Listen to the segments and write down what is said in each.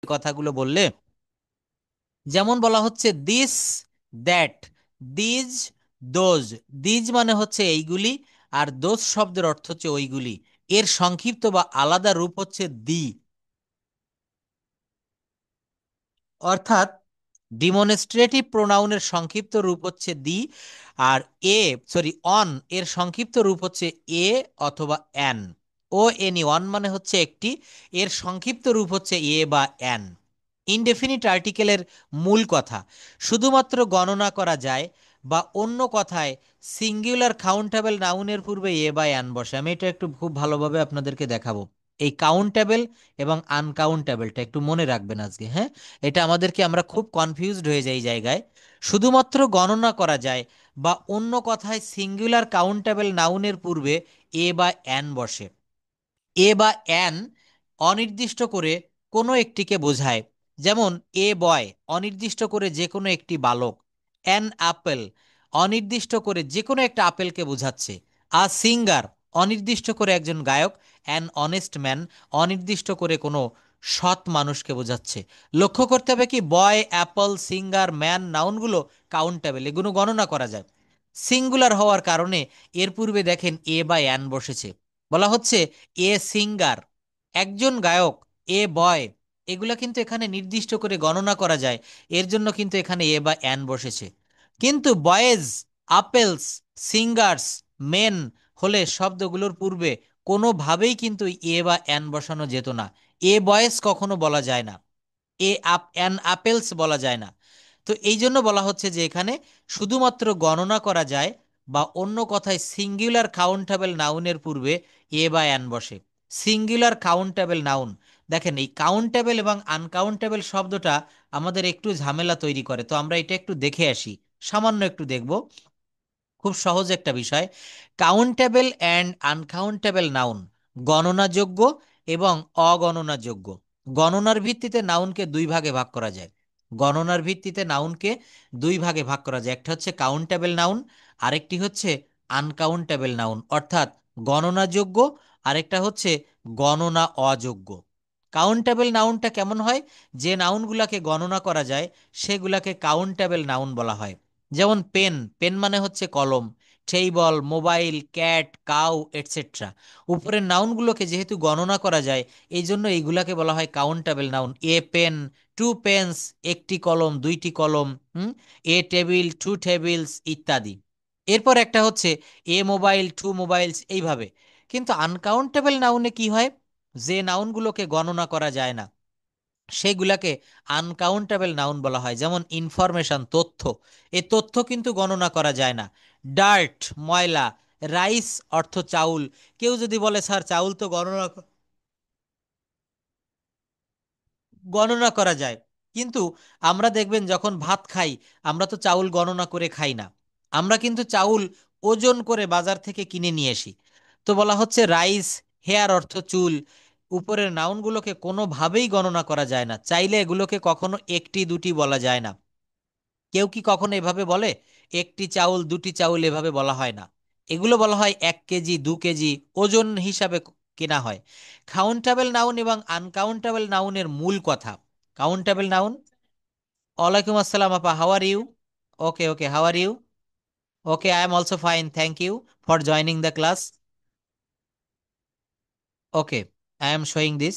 কথাগুলো বললে, যেমন বলা হচ্ছে this, that, these, those. These মানে হচ্ছে এইগুলি, আর দোজ শব্দের অর্থ হচ্ছে ওইগুলি। এর সংক্ষিপ্ত বা আলাদা রূপ হচ্ছে দি। অর্থাৎ ডিমনস্ট্রেটিভ প্রোনাউনের সংক্ষিপ্ত রূপ হচ্ছে দি। আর এ, সরি, অন এর সংক্ষিপ্ত রূপ হচ্ছে এ অথবা অ্যান। ও এনি, ওয়ান মানে হচ্ছে একটি, এর সংক্ষিপ্ত রূপ হচ্ছে এ বা অ্যান। ইনডেফিনিট আর্টিকেলের মূল কথা: শুধুমাত্র গণনা করা যায়, বা অন্য কথায় সিঙ্গুলার কাউন্টেবল নাউনের পূর্বে এ বা অ্যান বসে। আমি এটা একটু খুব ভালোভাবে আপনাদেরকে দেখাবো। এই কাউন্টেবল এবং আনকাউন্টেবলটা একটু মনে রাখবেন আজকে, হ্যাঁ। এটা আমাদেরকে, আমরা খুব কনফিউজড হয়ে যাই এই জায়গায়। শুধুমাত্র গণনা করা যায়, বা অন্য কথায় সিঙ্গুলার কাউন্টেবল নাউনের পূর্বে এ বা অ্যান বসে। এ বা অ্যান অনির্দিষ্ট করে কোনো একটিকে বোঝায়। যেমন এ বয় অনির্দিষ্ট করে যে কোনো একটি বালক। অ্যান আপেল অনির্দিষ্ট করে যে কোনো একটা আপেলকে বোঝাচ্ছে। আ সিঙ্গার অনির্দিষ্ট করে একজন গায়ক। অ্যান অনেস্ট ম্যান অনির্দিষ্ট করে কোনো সৎ মানুষকে বোঝাচ্ছে। লক্ষ্য করতে হবে কি, বয়, অ্যাপল, সিঙ্গার, ম্যান নাউনগুলো কাউন্টেবল, এগুলো গণনা করা যায়। সিঙ্গুলার হওয়ার কারণে এর পূর্বে দেখেন এ বা অ্যান বসেছে। বলা হচ্ছে এ সিঙ্গার, একজন গায়ক। এ বয়, এগুলা কিন্তু এখানে নির্দিষ্ট করে গণনা করা যায়, এর জন্য কিন্তু এখানে এ বা অ্যান বসেছে। কিন্তু বয়েজ, আপেলস, সিঙ্গার্স, মেন হলে শব্দগুলোর পূর্বে কোনোভাবেই কিন্তু এ বা অ্যান বসানো যেত না। এ বয়েজ কখনো বলা যায় না, এ আপ অ্যান আপেলস বলা যায় না। তো এই জন্য বলা হচ্ছে যে এখানে শুধুমাত্র গণনা করা যায়, বা অন্য কথায় সিঙ্গুলার কাউন্টেবল নাউনের পূর্বে এ বা অ্যান বসে। সিঙ্গুলার কাউন্টেবল নাউন, দেখেন এই কাউন্টেবল এবং আনকাউন্টেবল শব্দটা আমাদের একটু ঝামেলা তৈরি করে। তো আমরা এটা একটু দেখে আসি, সামান্য একটু দেখব। খুব সহজ একটা বিষয়। কাউন্টেবল অ্যান্ড আনকাউন্টেবল নাউন গণনাযোগ্য এবং অগণনাযোগ্য। গণনার ভিত্তিতে নাউনকে দুই ভাগে ভাগ করা যায়। গণনার ভিত্তিতে নাউনকে দুই ভাগে ভাগ করা যায়, একটা হচ্ছে কাউন্টেবল নাউন, আরেকটি হচ্ছে আনকাউন্টেবল নাউন, অর্থাৎ গণনাযোগ্য, আরেকটা হচ্ছে গণনা অযোগ্য। কাউন্টেবল নাউনটা কেমন হয়? যে নাউনগুলাকে গণনা করা যায় সেগুলাকে কাউন্টেবল নাউন বলা হয়। যেমন পেন, পেন মানে হচ্ছে কলম। Table, mobile, cat, cow, etcetera. উপরের নাউনগুলোকে যেহেতু গণনা করা যায়, এই জন্য এইগুলাকে বলা হয় countable noun. A pen, two pens, একটি কলম, দুইটি কলম, এ টেবিল, টু টেবিলস ইত্যাদি। এরপর একটা হচ্ছে এ মোবাইল, টু মোবাইলস, এইভাবে। কিন্তু আনকাউন্টেবল নাউনে কি হয়? যে নাউনগুলোকে গণনা করা যায় না সেগুলাকে আনকাউন্টেবল নাউন বলা হয়। যেমন ইনফরমেশন, তথ্য, এ তথ্য কিন্তু গণনা করা যায় না। ডার্ট, ময়লা। রাইস অর্থ চাউল। কেউ যদি বলে স্যার চাউল তো গণনা করা যায়, কিন্তু আমরা দেখবেন যখন ভাত খাই, আমরা তো চাউল গণনা করে খাই না। আমরা কিন্তু চাউল ওজন করে বাজার থেকে কিনে নিয়ে আসি। তো বলা হচ্ছে রাইস, হেয়ার অর্থ চুল। উপরের নাউনগুলোকে কোনোভাবেই গণনা করা যায় না, চাইলে এগুলোকে কখনো একটি দুটি বলা যায় না। কেউ কি কখনো এভাবে বলে? একটি চাউল, দুটি চাউল, এভাবে বলা হয় না। এগুলো বলা হয় 1 কেজি, 2 কেজি, ওজন হিসাবে কেনা হয়। কাউন্টেবল নাউন এবং আনকাউন্টেবল নাউনের মূল কথা। কাউন্টেবল নাউন, ওয়ালাইকুম আসসালাম আপা, how are you? Okay okay, how are you? Okay, I am also fine, thank you for joining the class. Okay, I am showing this.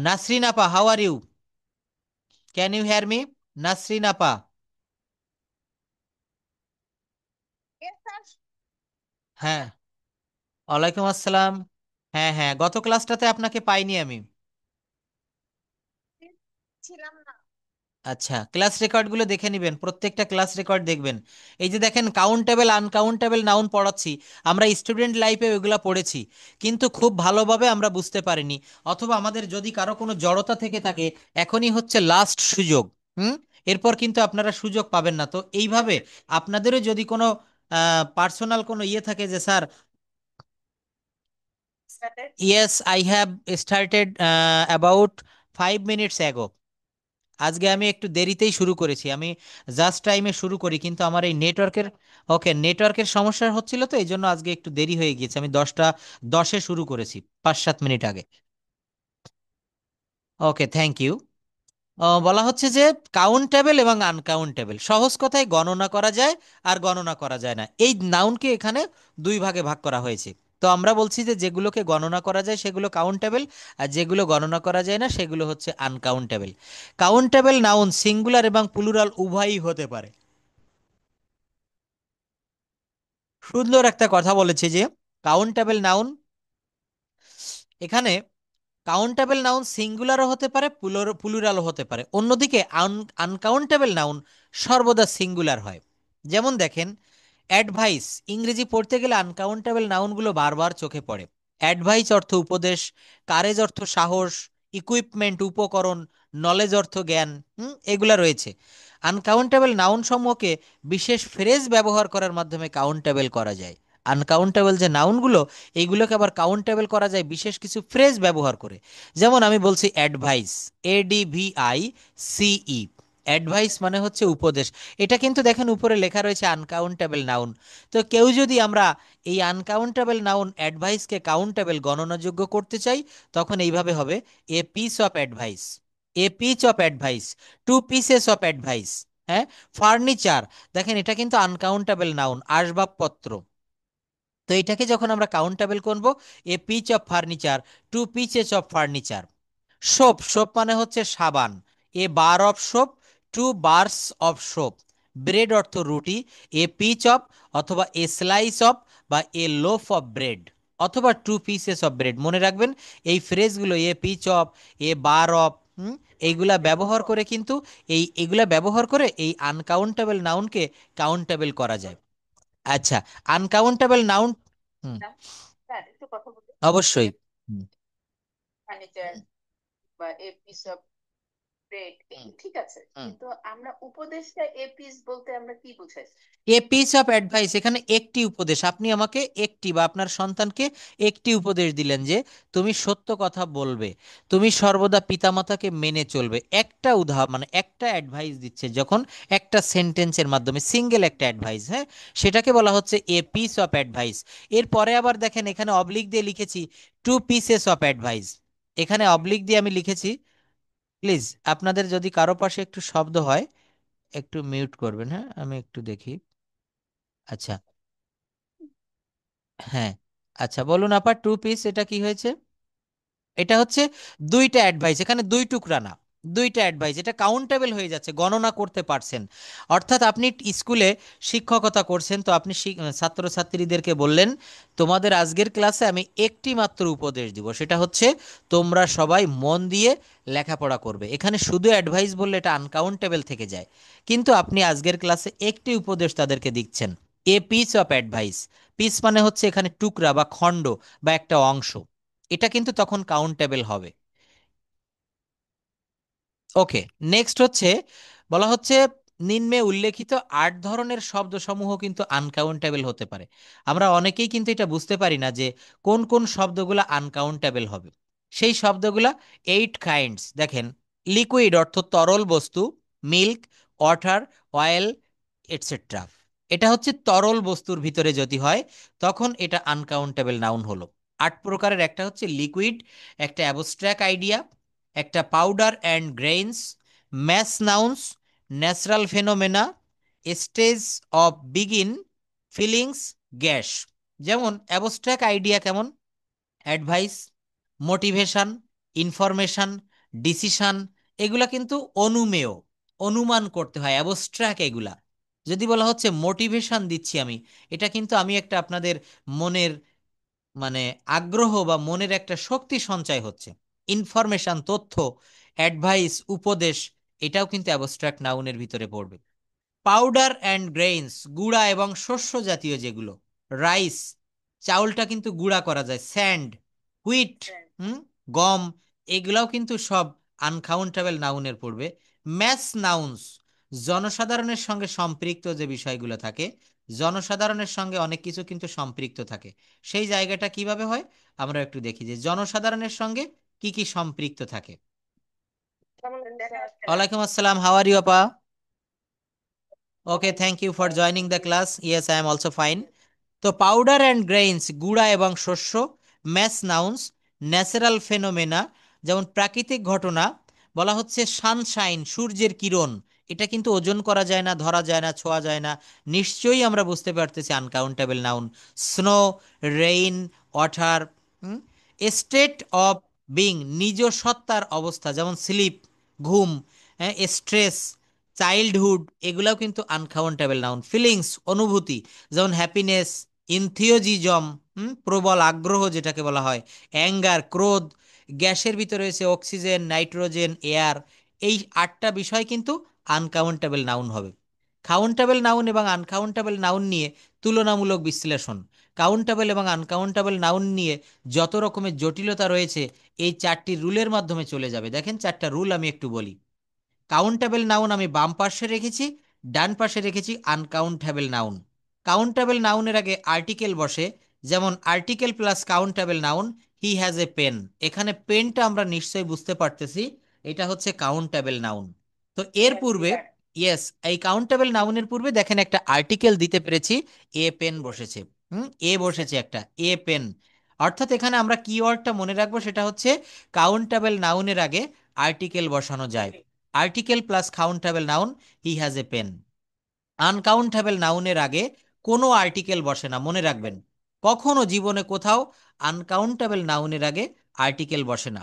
Nasrin আপা, how are you? Can you hear me? Nasrin আপা। হ্যাঁ, ওয়ালাইকুম আসসালাম। হ্যাঁ হ্যাঁ, গত ক্লাসটাতে আপনাকে পাইনি আমি। আচ্ছা, ক্লাস রেকর্ডগুলো দেখে নেবেন, প্রত্যেকটা ক্লাস রেকর্ড দেখবেন। এই যে দেখেন কাউন্টেবল আনকাউন্টেবল নাউন পড়াচ্ছি, আমরা স্টুডেন্ট লাইফে ওইগুলো পড়েছি, কিন্তু খুব ভালোভাবে আমরা বুঝতে পারিনি। অথবা আমাদের যদি কারো কোনো জড়তা থেকে থাকে, এখনই হচ্ছে লাস্ট সুযোগ। হুম এরপর কিন্তু আপনারা সুযোগ পাবেন না। তো এইভাবে আপনাদেরও যদি কোনো পার্সোনাল কোনো ইয়ে থাকে যে sir, yes I have started about 5 minutes ago. আজকে আমি একটু দেরিতেই শুরু করেছি, আমি জাস্ট টাইমে শুরু করি, কিন্তু আমার এই নেটওয়ার্কের, ওকে, নেটওয়ার্কের সমস্যা হচ্ছিল, তো এই জন্য আজকে একটু দেরি হয়ে গিয়েছে। আমি 10টা 10-এ শুরু করেছি, 5-7 মিনিট আগে। ওকে, থ্যাংক ইউ। বলা হচ্ছে যে কাউন্টেবল এবং আনকাউন্টেবল, সহজ কথায় গণনা করা যায় আর গণনা করা যায় না, এই নাউনকে এখানে দুই ভাগে ভাগ করা হয়েছে। তো আমরা বলছি যে যেগুলোকে গণনা করা যায় সেগুলো কাউন্টেবল, আর যেগুলো গণনা করা যায় না সেগুলো হচ্ছে আনকাউন্টেবল। কাউন্টেবল নাউন সিঙ্গুলার এবং প্লুরাল উভয়ই হতে পারে। সুন্দর একটা কথা বলেছে যে কাউন্টেবল নাউন, এখানে কাউন্টেবল নাউন সিঙ্গুলারও হতে পারে, প্লুরালও হতে পারে। অন্যদিকে আনকাউন্টেবল নাউন সর্বদা সিঙ্গুলার হয়। যেমন দেখেন, অ্যাডভাইস, ইংরেজি পড়তে গেলে আনকাউন্টেবল নাউনগুলো বারবার চোখে পড়ে। অ্যাডভাইস অর্থ উপদেশ, কারেজ অর্থ সাহস, ইকুইপমেন্ট উপকরণ, নলেজ অর্থ জ্ঞান, এগুলা রয়েছে। আনকাউন্টেবল নাউন সমূহকে বিশেষ ফ্রেজ ব্যবহার করার মাধ্যমে কাউন্টেবল করা যায়। আনকাউন্টেবল যে নাউনগুলো, এইগুলোকে আবার কাউন্টেবল করা যায় বিশেষ কিছু ফ্রেজ ব্যবহার করে। যেমন আমি বলছি অ্যাডভাইস, ADVICE, অ্যাডভাইস মানে হচ্ছে উপদেশ। এটা কিন্তু দেখেন উপরে লেখা রয়েছে আনকাউন্টেবল নাউন। তো কেউ যদি আমরা এই আনকাউন্টেবল নাউন অ্যাডভাইসকে কাউন্টেবল গণনাযোগ্য করতে চাই, তখন এইভাবে হবে: a piece of advice, a piece of advice, two pieces of advice. হ্যাঁ, ফার্নিচার, দেখেন এটা কিন্তু আনকাউন্টেবল নাউন, আসবাবপত্র। তো এটাকে যখন আমরা কাউন্টেবল করব, a piece of furniture, two pieces of furniture. Soap, soap মানে হচ্ছে সাবান, a bar of soap, two bars of soap. Bread অর্থ রুটি, এ পিচ অফ অথবা এ স্লাইস অফ বা এ লোফ অফ ব্রেড, অথবা টু পিসেস অফ ব্রেড। মনে রাখবেন এই ফ্রেজগুলো, a piece of, a bar of, এইগুলা ব্যবহার করে কিন্তু এইগুলা ব্যবহার করে এই আনকাউন্টেবল নাউনকে কাউন্টেবল করা যায়। আচ্ছা, আনকাউন্টেবল নাউন। হুম, অবশ্যই। হুম, হুম। এ পিস অফ অ্যাডভাইস, এখানে একটি উপদেশ, আপনি আমাকে একটি বা আপনার সন্তানকে একটি উপদেশ দিলেন যে তুমি সত্য কথা বলবে, তুমি সর্বদা পিতামাতাকে মেনে চলবে। একটা উদাহরণ মানে একটা অ্যাডভাইস দিচ্ছে যখন একটা সেন্টেন্সের মাধ্যমে, সিঙ্গেল একটা অ্যাডভাইস, হ্যাঁ, সেটাকে বলা হচ্ছে এ পিস অফ অ্যাডভাইস। এরপরে আবার দেখেন এখানে অবলিক দিয়ে লিখেছি টু পিসেস অফ অ্যাডভাইস। এখানে অবলিক দিয়ে আমি লিখেছি, প্লিজ আপনাদের যদি কারো পাশে একটু শব্দ হয় একটু মিউট করবেন, হ্যাঁ, আমি একটু দেখি। আচ্ছা, হ্যাঁ, আচ্ছা বলুন আপা, টু পিস এটা কি হয়েছে? এটা হচ্ছে দুইটা অ্যাডভাইস, এখানে দুই টুকরা না, দুইটা অ্যাডভাইস, এটা কাউন্টেবল হয়ে যাচ্ছে, গণনা করতে পারছেন। অর্থাৎ আপনি স্কুলে শিক্ষকতা করছেন, তো আপনি ছাত্রছাত্রীদেরকে বললেন তোমাদের আজকের ক্লাসে আমি একটি মাত্র উপদেশ দিব, সেটা হচ্ছে তোমরা সবাই মন দিয়ে লেখাপড়া করবে। এখানে শুধু অ্যাডভাইস বললে এটা আনকাউন্টেবল থেকে যায়, কিন্তু আপনি আজকের ক্লাসে একটি উপদেশ তাদেরকে দিচ্ছেন, এ পিস অফ অ্যাডভাইস। পিস মানে হচ্ছে এখানে টুকরা বা খণ্ড বা একটা অংশ, এটা কিন্তু তখন কাউন্টেবল হবে। ওকে, নেক্সট হচ্ছে, বলা হচ্ছে নিম্নে উল্লেখিত 8 ধরনের শব্দসমূহ কিন্তু আনকাউন্টেবল হতে পারে। আমরা অনেকেই কিন্তু এটা বুঝতে পারি না যে কোন কোন শব্দগুলো আনকাউন্টেবল হবে। সেই শব্দগুলা 8 কাইন্ডস, দেখেন, লিকুইড অর্থ তরল বস্তু, মিল্ক, ওয়াটার, অয়েল, এটসেট্রা। এটা হচ্ছে তরল বস্তুর ভিতরে যদি হয় তখন এটা আনকাউন্টেবল নাউন হলো। 8 প্রকারের একটা হচ্ছে লিকুইড, একটা অ্যাবস্ট্রাক্ট আইডিয়া, একটা powder and grains, mass nouns, natural phenomena, states of বিগিন, ফিলিংস, গ্যাস। যেমন অ্যাবস্ট্রাক্ট আইডিয়া কেমন, অ্যাডভাইস, মোটিভেশন, ইনফরমেশন, ডিসিশন, এগুলা কিন্তু অনুমেয়, অনুমান করতে হয়, অ্যাবস্ট্রাক্ট এগুলা। যদি বলা হচ্ছে মোটিভেশন দিচ্ছি আমি, এটা কিন্তু আমি একটা আপনাদের মনের মানে আগ্রহ বা মনের একটা শক্তি সঞ্চয় হচ্ছে। ইনফরমেশন তথ্য, অ্যাডভাইস উপদেশ, এটাও কিন্তু অ্যাবস্ট্রাক্ট নাউনের ভিতরে পড়বে। পাউডার অ্যান্ড গ্রেইনস, গুঁড়া এবং শস্য জাতীয় যেগুলো, রাইস, চাউলটা কিন্তু গুঁড়া করা যায়, স্যান্ড, হুইট, হুম, গম, এগুলাও কিন্তু সব আনকাউন্টেবল নাউনের পড়বে। ম্যাস নাউন্স, জনসাধারণের সঙ্গে সম্পৃক্ত যে বিষয়গুলো থাকে, জনসাধারণের সঙ্গে অনেক কিছু কিন্তু সম্পৃক্ত থাকে, সেই জায়গাটা কিভাবে হয় আমরা একটু দেখি যে জনসাধারণের সঙ্গে কি কি সম্পৃক্ত থাকে। ওয়ালাইকুম আসসালাম, হাউ আর ইউ আপা? Okay, thank you for joining the class, yes I am also fine. তো পাউডার অ্যান্ড গ্রেইনস, গুঁড়া এবং শস্য। ম্যাস নাউন্স, ন্যাচারাল ফেনোমেনা, যেমন প্রাকৃতিক ঘটনা, বলা হচ্ছে সানশাইন, সূর্যের কিরণ, এটা কিন্তু ওজন করা যায় না, ধরা যায় না, ছোঁয়া যায় না, নিশ্চয়ই আমরা বুঝতে পারতেছি uncountable noun. Snow, rain, water. State of being, নিজ সত্তার অবস্থা, যেমন স্লিপ, ঘুম, হ্যাঁ, স্ট্রেস, চাইল্ডহুড, এগুলাও কিন্তু আনকাউন্টেবল নাউন। ফিলিংস, অনুভূতি, যেমন হ্যাপিনেস, ইনথিওজিজম, প্রবল আগ্রহ যেটাকে বলা হয়, অ্যাঙ্গার, ক্রোধ। গ্যাসের ভিতরে রয়েছে অক্সিজেন, নাইট্রোজেন, এয়ার। এই 8টা বিষয় কিন্তু আনকাউন্টেবল নাউন হবে। কাউন্টেবল নাউন এবং আনকাউন্টেবল নাউন নিয়ে তুলনামূলক বিশ্লেষণ। কাউন্টেবল এবং আনকাউন্টেবল নাউন নিয়ে যত রকমের জটিলতা রয়েছে এই 4টি রুলের মাধ্যমে চলে যাবে। দেখেন 4টা রুল আমি একটু বলি। কাউন্টেবল নাউন আমি বাম পাশে রেখেছি, ডান পাশে রেখেছি আনকাউন্টেবল নাউন। কাউন্টেবল নাউনের আগে আর্টিকেল বসে, যেমন article plus countable noun, he has a pen. এখানে পেনটা আমরা নিশ্চয়ই বুঝতে পারতেছি এটা হচ্ছে কাউন্টেবল নাউন। তো এর পূর্বে, ইয়েস, এই কাউন্টেবল নাউনের পূর্বে দেখেন একটা আর্টিকেল দিতে পেরেছি, এ পেন বসেছে। এ বসেছে একটা, এ পেন। অর্থাৎ এখানে আমরা কিওয়ার্ডটা মনে রাখবো, সেটা হচ্ছে কাউন্টেবল নাউনের আগে আর্টিকেল বসানো যায়। Article plus countable noun, he has a pen. Uncountable নাউনের আগে কোনো আর্টিকেল বসে না, মনে রাখবেন। কখনো জীবনে কোথাও আনকাউন্টেবল নাউনের আগে আর্টিকেল বসে না।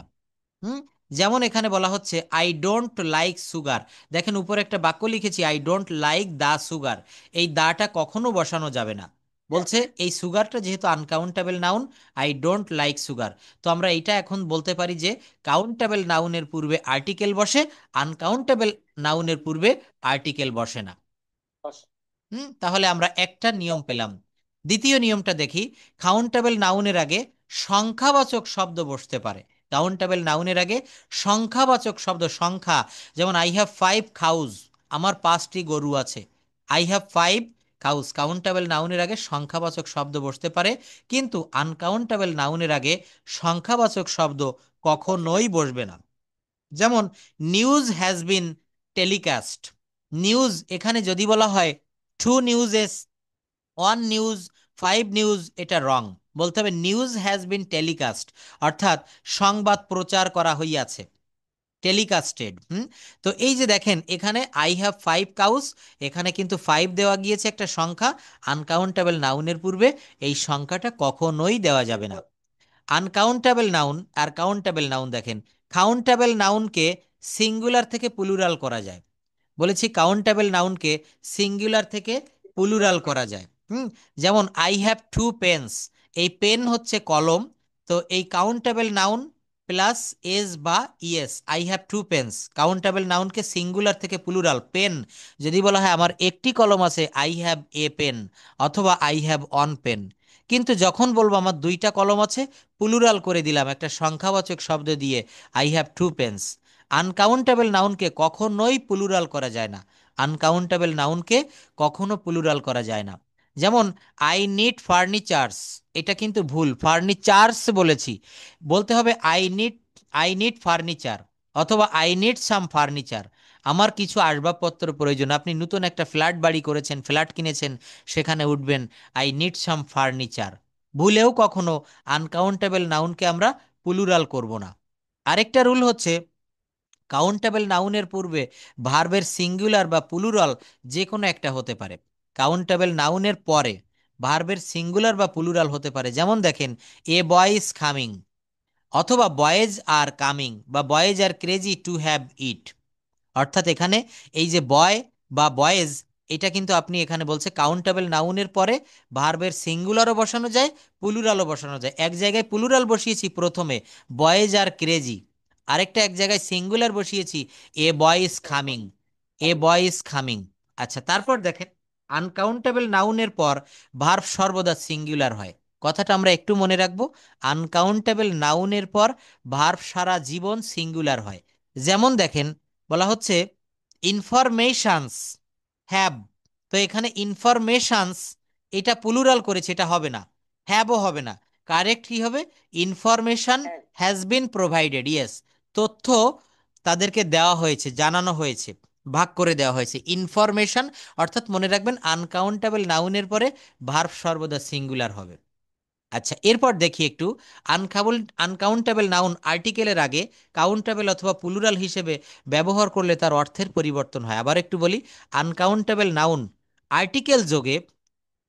হুম যেমন এখানে বলা হচ্ছে আই ডোন্ট লাইক সুগার। দেখেন উপরে একটা বাক্য লিখেছি, I don't like the sugar. এই দাটা কখনো বসানো যাবে না। বলছে এই সুগারটা যেহেতু uncountable noun, I don't like sugar. তো আমরা এইটা এখন বলতে পারি যে কাউন্টেবল নাউনের পূর্বে আর্টিকেল বসে, আনকাউন্টেবল নাউনের পূর্বে আর্টিকেল বসে না। তাহলে আমরা একটা নিয়ম পেলাম। দ্বিতীয় নিয়মটা দেখি। কাউন্টেবল নাউনের আগে সংখ্যাবাচক শব্দ বসতে পারে। কাউন্টেবল নাউনের আগে সংখ্যাবাচক শব্দ, সংখ্যা, যেমন আই হ্যাভ 5 কাউজ, আমার 5টি গরু আছে। আই হ্যাভ 5 কাউজ, কাউন্টেবল নাউনের আগে সংখ্যাবাচক শব্দ বসতে পারে, কিন্তু আনকাউন্টেবল নাউনের আগে সংখ্যাবাচক শব্দ কখনোই বসবে না। যেমন news has been telecast. News এখানে যদি বলা হয় 2 নিউজেস, 1 নিউজ, 5 নিউজ, এটা রং। বলতে হবে নিউজ হ্যাজ বিন টেলিকাস্ট, অর্থাৎ সংবাদ প্রচার করা হইয়াছে, টেলিকাস্টেড। তো এই যে দেখেন এখানে আই হ্যাভ 5 কাউস, এখানে কিন্তু 5 দেওয়া গিয়েছে একটা সংখ্যা। আনকাউন্টেবল নাউনের পূর্বে এই সংখ্যাটা কখনোই দেওয়া যাবে না। আনকাউন্টেবল নাউন আর কাউন্টেবল নাউন দেখেন, কাউন্টেবল নাউনকে সিঙ্গুলার থেকে প্লুরাল করা যায়। বলেছি কাউন্টেবল নাউনকে সিঙ্গুলার থেকে প্লুরাল করা যায়। যেমন আই হ্যাভ 2 পেন্স, এই পেন হচ্ছে কলম। তো এই কাউন্টেবল নাউন প্লাস এস বা ES, I have 2 pens, countable নাউনকে সিঙ্গুলার থেকে প্লুরাল, পেন। যদি বলা হয় আমার একটি কলম আছে, আই হ্যাভ এ পেন, অথবা আই হ্যাভ 1 পেন। কিন্তু যখন বলবো আমার 2টা কলম আছে, প্লুরাল করে দিলাম একটা সংখ্যাবাচক শব্দ দিয়ে, আই হ্যাভ 2 পেন্স। আনকাউন্টেবল নাউনকে কখনোই প্লুরাল করা যায় না। আনকাউন্টেবল নাউনকে কখনো প্লুরাল করা যায় না। যেমন আই নিড ফার্নিচার্স, এটা কিন্তু ভুল, ফার্নিচার্স বলেছি। বলতে হবে আই নিড ফার্নিচার, অথবা আই নিড সাম ফার্নিচার। আমার কিছু আসবাবপত্র প্রয়োজন। আপনি নতুন একটা ফ্ল্যাট বাড়ি করেছেন, ফ্ল্যাট কিনেছেন, সেখানে উঠবেন আই নিড সাম ফার্নিচার। ভুলেও কখনো আনকাউন্টেবল নাউনকে আমরা প্লুরাল করব না। আরেকটা রুল হচ্ছে কাউন্টেবল নাউনের পূর্বে ভার্বের সিঙ্গুলার বা প্লুরাল যে কোনো একটা হতে পারে। কাউন্টেবল নাউনের পরে ভার্বের সিঙ্গুলার বা প্লুরাল হতে পারে। যেমন দেখেন এ বয় ইজ কামিং, অথবা বয়েজ আর কামিং, বা boys are crazy to have it. অর্থাৎ এখানে এই যে বয় বা বয়েজ, এটা কিন্তু আপনি এখানে বলছে কাউন্টেবল নাউনের পরে ভার্বের সিঙ্গুলারও বসানো যায়, প্লুরালও বসানো যায়। এক জায়গায় প্লুরাল বসিয়েছি প্রথমে, বয়েজ আর ক্রেজি। আরেকটা এক জায়গায় সিঙ্গুলার বসিয়েছি, a boy is coming, a boy is coming. আচ্ছা, তারপর দেখেন আনকাউন্টেবল নাউনের পর ভার্ব সর্বদা সিঙ্গুলার হয়। কথাটা আমরা একটু মনে রাখবো। আনকাউন্টেবল নাউনের পর ভার্ব সারা জীবন সিঙ্গুলার হয়। যেমন দেখেন বলা হচ্ছে ইনফরমেশনস হ্যাভ। তো এখানে ইনফরমেশনস, এটা প্লুরাল করেছে, এটা হবে না, হ্যাভও হবে না। কারেক্ট কি হবে? Information has been provided, yes. তথ্য তাদেরকে দেওয়া হয়েছে, জানানো হয়েছে, ভাগ করে দেওয়া হয়েছে, ইনফরমেশন। অর্থাৎ মনে রাখবেন আনকাউন্টেবল নাউনের পরে ভার্ব সর্বদা সিঙ্গুলার হবে। আচ্ছা, এরপর দেখি একটু। আনকাউন্টেবল নাউন আর্টিকেলের আগে কাউন্টেবল অথবা প্লুরাল হিসেবে ব্যবহার করলে তার অর্থের পরিবর্তন হয়। আবার একটু বলি, আনকাউন্টেবল নাউন আর্টিকেল যোগে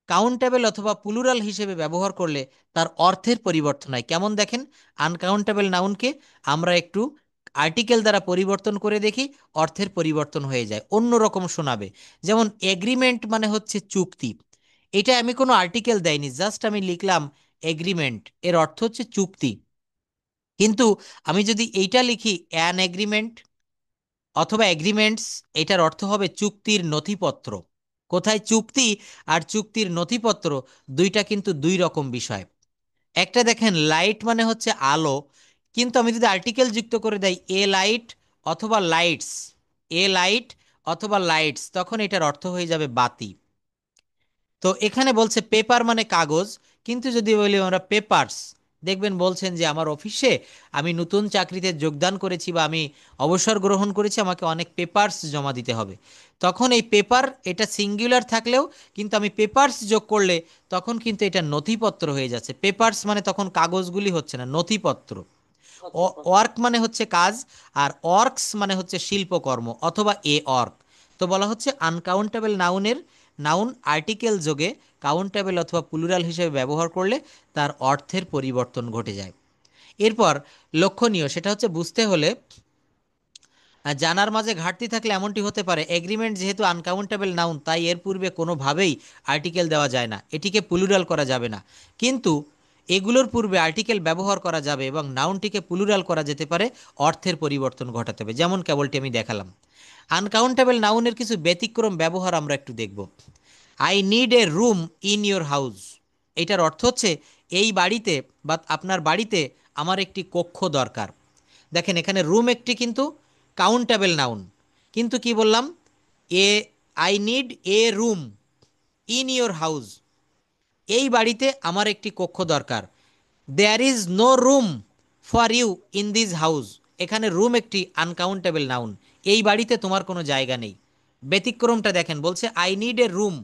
কাউন্টেবল অথবা প্লুরাল হিসেবে ব্যবহার করলে তার অর্থের পরিবর্তন হয়। কেমন দেখেন, আনকাউন্টেবল নাউনকে আমরা একটু আর্টিকেল দ্বারা পরিবর্তন করে দেখি, অর্থের পরিবর্তন হয়ে যায়, অন্য রকম শোনাবে। যেমন এগ্রিমেন্ট মানে হচ্ছে চুক্তি, এটা আমি কোনো আর্টিকেল দেয়নি, জাস্ট আমি লিখলাম এগ্রিমেন্ট, এর অর্থ হচ্ছে চুক্তি। কিন্তু আমি যদি এইটা লিখি অ্যান এগ্রিমেন্ট অথবা এগ্রিমেন্টস, এটার অর্থ হবে চুক্তির নথিপত্র। কোথায় চুক্তি আর চুক্তির নথিপত্র, দুইটা কিন্তু দুই রকম বিষয়। একটা দেখেন লাইট মানে হচ্ছে আলো, কিন্তু আমি যদি আর্টিকেল যুক্ত করে দেই এ লাইট অথবা লাইটস, এ লাইট অথবা লাইটস, তখন এটার অর্থ হয়ে যাবে বাতি। তো এখানে বলছে পেপার মানে কাগজ, কিন্তু যদি বলি আমরা পেপারস, দেখবেন বলছেন যে আমার অফিসে আমি নতুন চাকরিতে যোগদান করেছি বা আমি অবসর গ্রহণ করেছি, আমাকে অনেক পেপারস জমা দিতে হবে। তখন এই পেপার এটা সিঙ্গুলার থাকলেও কিন্তু আমি পেপারস যোগ করলে তখন কিন্তু এটা নথিপত্র হয়ে যাচ্ছে। পেপারস মানে তখন কাগজগুলি হচ্ছে না, নথিপত্র। ওয়ার্ক মানে হচ্ছে কাজ, আর অর্কস মানে হচ্ছে শিল্পকর্ম অথবা এ অর্ক। তো বলা হচ্ছে আনকাউন্টেবল নাউনের নাউন আর্টিকেল যোগে কাউন্টেবল অথবা প্লুরাল হিসেবে ব্যবহার করলে তার অর্থের পরিবর্তন ঘটে যায়। এরপর লক্ষণীয় সেটা হচ্ছে বুঝতে হলে জানার মাঝে ঘাটতি থাকলে এমনটি হতে পারে, এগ্রিমেন্ট যেহেতু আনকাউন্টেবল নাউন তাই এর পূর্বে কোনোভাবেই আর্টিকেল দেওয়া যায় না, এটিকে প্লুরাল করা যাবে না। কিন্তু এগুলোর পূর্বে আর্টিকেল ব্যবহার করা যাবে এবং নাউনটিকে প্লুরাল করা যেতে পারে, অর্থের পরিবর্তন ঘটাতে হবে, যেমন কেবলটি আমি দেখালাম। আনকাউন্টেবল নাউনের কিছু ব্যতিক্রম ব্যবহার আমরা একটু দেখব। I need a room in your house, এটার অর্থ হচ্ছে এই বাড়িতে বা আপনার বাড়িতে আমার একটি কক্ষ দরকার। দেখেন এখানে রুম একটি কিন্তু কাউন্টেবল নাউন, কিন্তু কি বললাম, uh I need a room in your house, এই বাড়িতে আমার একটি কক্ষ দরকার। There is no room for you in this house, এখানে রুম একটি আনকাউন্টেবল নাউন, এই বাড়িতে তোমার কোনো জায়গা নেই। ব্যতিক্রমটা দেখেন, বলছে আই নিড এ রুম,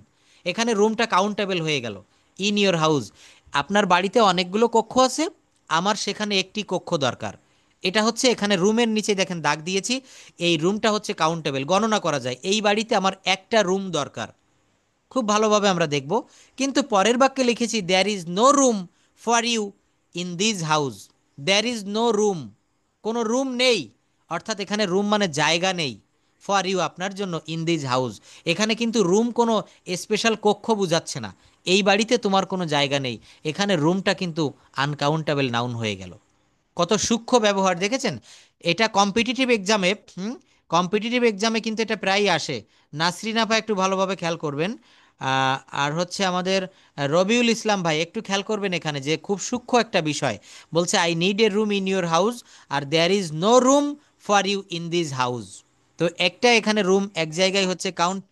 এখানে রুমটা কাউন্টেবল হয়ে গেল। ইন ইয়োর হাউস, আপনার বাড়িতে অনেকগুলো কক্ষ আছে, আমার সেখানে একটি কক্ষ দরকার। এটা হচ্ছে এখানে রুমের নিচে দেখেন দাগ দিয়েছি, এই রুমটা হচ্ছে কাউন্টেবল, গণনা করা যায়, এই বাড়িতে আমার একটা রুম দরকার। খুব ভালোভাবে আমরা দেখব। কিন্তু পরের বাক্যে লিখেছি there is no room for you in this house, there is no room, কোনো রুম নেই, অর্থাৎ এখানে রুম মানে জায়গা নেই, ফর ইউ আপনার জন্য, ইন দিস হাউস, এখানে কিন্তু রুম কোনো স্পেশাল কক্ষ বোঝাচ্ছে না, এই বাড়িতে তোমার কোনো জায়গা নেই, এখানে রুমটা কিন্তু আনকাউন্টেবল নাউন হয়ে গেল। কত সূক্ষ্ম ব্যবহার দেখেছেন। এটা কম্পিটিটিভ এক্সামে, কম্পিটিটিভ এক্সামে কিন্তু এটা প্রায়ই আসে। নাসরিন আপা একটু ভালোভাবে খেয়াল করবেন। আর হচ্ছে আমাদের রবিউল ইসলাম ভাই একটু খেয়াল করবেন, এখানে যে খুব সূক্ষ্ম একটা বিষয়, বলছে I need a room in your house আর there is no room for you in this house. তো একটা এখানে রুম এক জায়গায় হচ্ছে কাউন্ট,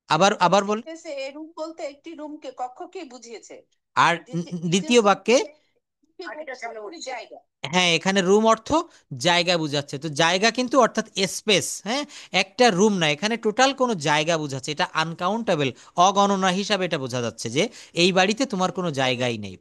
আবার আবার বল। সেন্টেন্সে এ রুম বলতে একটি রুমকে কক্ষকে বুঝিয়েছে। আর দ্বিতীয় দ্বিতীয় বাক্যে, সেন্টেন্সে জায়গা। হ্যাঁ এখানে রুম অর্থ জায়গা বোঝাচ্ছে, তো জায়গা কিন্তু অর্থাৎ স্পেস, হ্যাঁ, একটা রুম না, এখানে টোটাল কোনো জায়গা বোঝাচ্ছে, এটা আনকাউন্টেবল, অগণনা হিসাবে এটা বোঝা যাচ্ছে যে এই বাড়িতে তোমার কোনো জায়গাই নেই।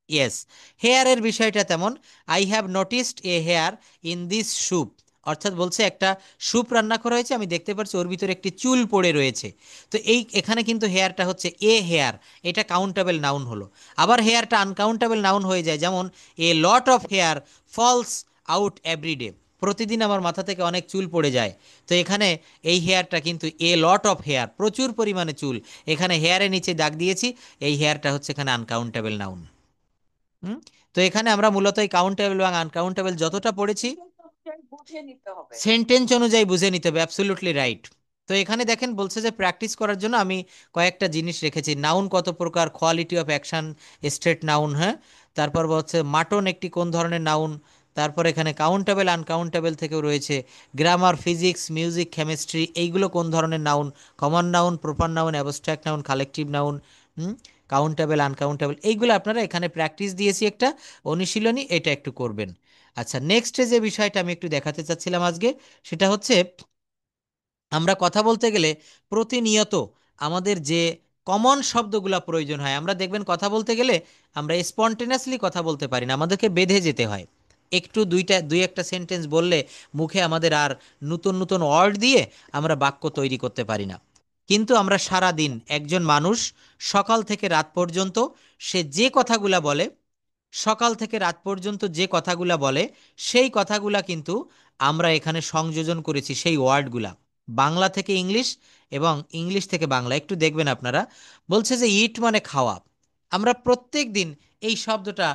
ইয়েস, হেয়ারের বিষয়টা তেমন, I have noticed A here in this soup, অর্থাৎ বলছে একটা স্যুপ রান্না করা হয়েছে, আমি দেখতে পাচ্ছি ওর ভিতরে একটি চুল পড়ে রয়েছে। তো এই এখানে কিন্তু হেয়ারটা হচ্ছে এ হেয়ার, এটা কাউন্টেবল নাউন হলো। আবার হেয়ারটা আনকাউন্টেবল নাউন হয়ে যায়, যেমন a lot of hair falls out every day, প্রতিদিন আমার মাথা থেকে অনেক চুল পড়ে যায়। তো এখানে এই হেয়ারটা কিন্তু এ লট অফ হেয়ার, প্রচুর পরিমাণে চুল, এখানে হেয়ারের নিচে দাগ দিয়েছি, এই হেয়ারটা হচ্ছে এখানে আনকাউন্টেবল নাউন। হুম। তো এখানে আমরা মূলত এই কাউন্টেবল এবং আনকাউন্টেবল যতটা পড়েছি বুঝে নিতে হবে। সেন্টেন্স অনুযায়ী বুঝে নিতে হবে, অ্যাবসলিউটলি রাইট। তো এখানে দেখেন বলছে যে প্র্যাকটিস করার জন্য আমি কয়েকটা জিনিস রেখেছি, নাউন কত প্রকার, quality of action, state noun, হ্যাঁ, তারপর হচ্ছে মাটন একটি কোন ধরনের নাউন, তারপর এখানে কাউন্টেবল আনকাউন্টেবল থেকেও রয়েছে, গ্রামার, ফিজিক্স, মিউজিক, কেমিস্ট্রি, এইগুলো কোন ধরনের noun, common noun, proper noun, abstract noun, collective noun, countable uncountable, এইগুলো আপনারা এখানে প্র্যাকটিস দিয়েছি একটা অনুশীলনী, এটা একটু করবেন। আচ্ছা, নেক্সট যে বিষয়টা আমি একটু দেখাতে চাচ্ছিলাম আজকে, সেটা হচ্ছে আমরা কথা বলতে গেলে প্রতিনিয়ত আমাদের যে কমন শব্দগুলা প্রয়োজন হয়। আমরা দেখবেন কথা বলতে গেলে আমরা স্পন্টেনিয়াসলি কথা বলতে পারি না, আমাদেরকে বেঁধে যেতে হয়। একটু দুই একটা সেন্টেন্স বললে মুখে আমাদের আর নতুন নতুন ওয়ার্ড দিয়ে আমরা বাক্য তৈরি করতে পারি না। কিন্তু আমরা সারা দিন একজন মানুষ সকাল থেকে রাত পর্যন্ত সে যে কথাগুলা বলে, সকাল থেকে রাত পর্যন্ত যে কথাগুলা বলে সেই কথাগুলা কিন্তু আমরা এখানে সংযোজন করেছি সেই ওয়ার্ডগুলা, বাংলা থেকে ইংলিশ এবং ইংলিশ থেকে বাংলা। একটু দেখবেন আপনারা, বলছে যে ইট মানে খাওয়া। আমরা প্রত্যেক দিন এই শব্দটা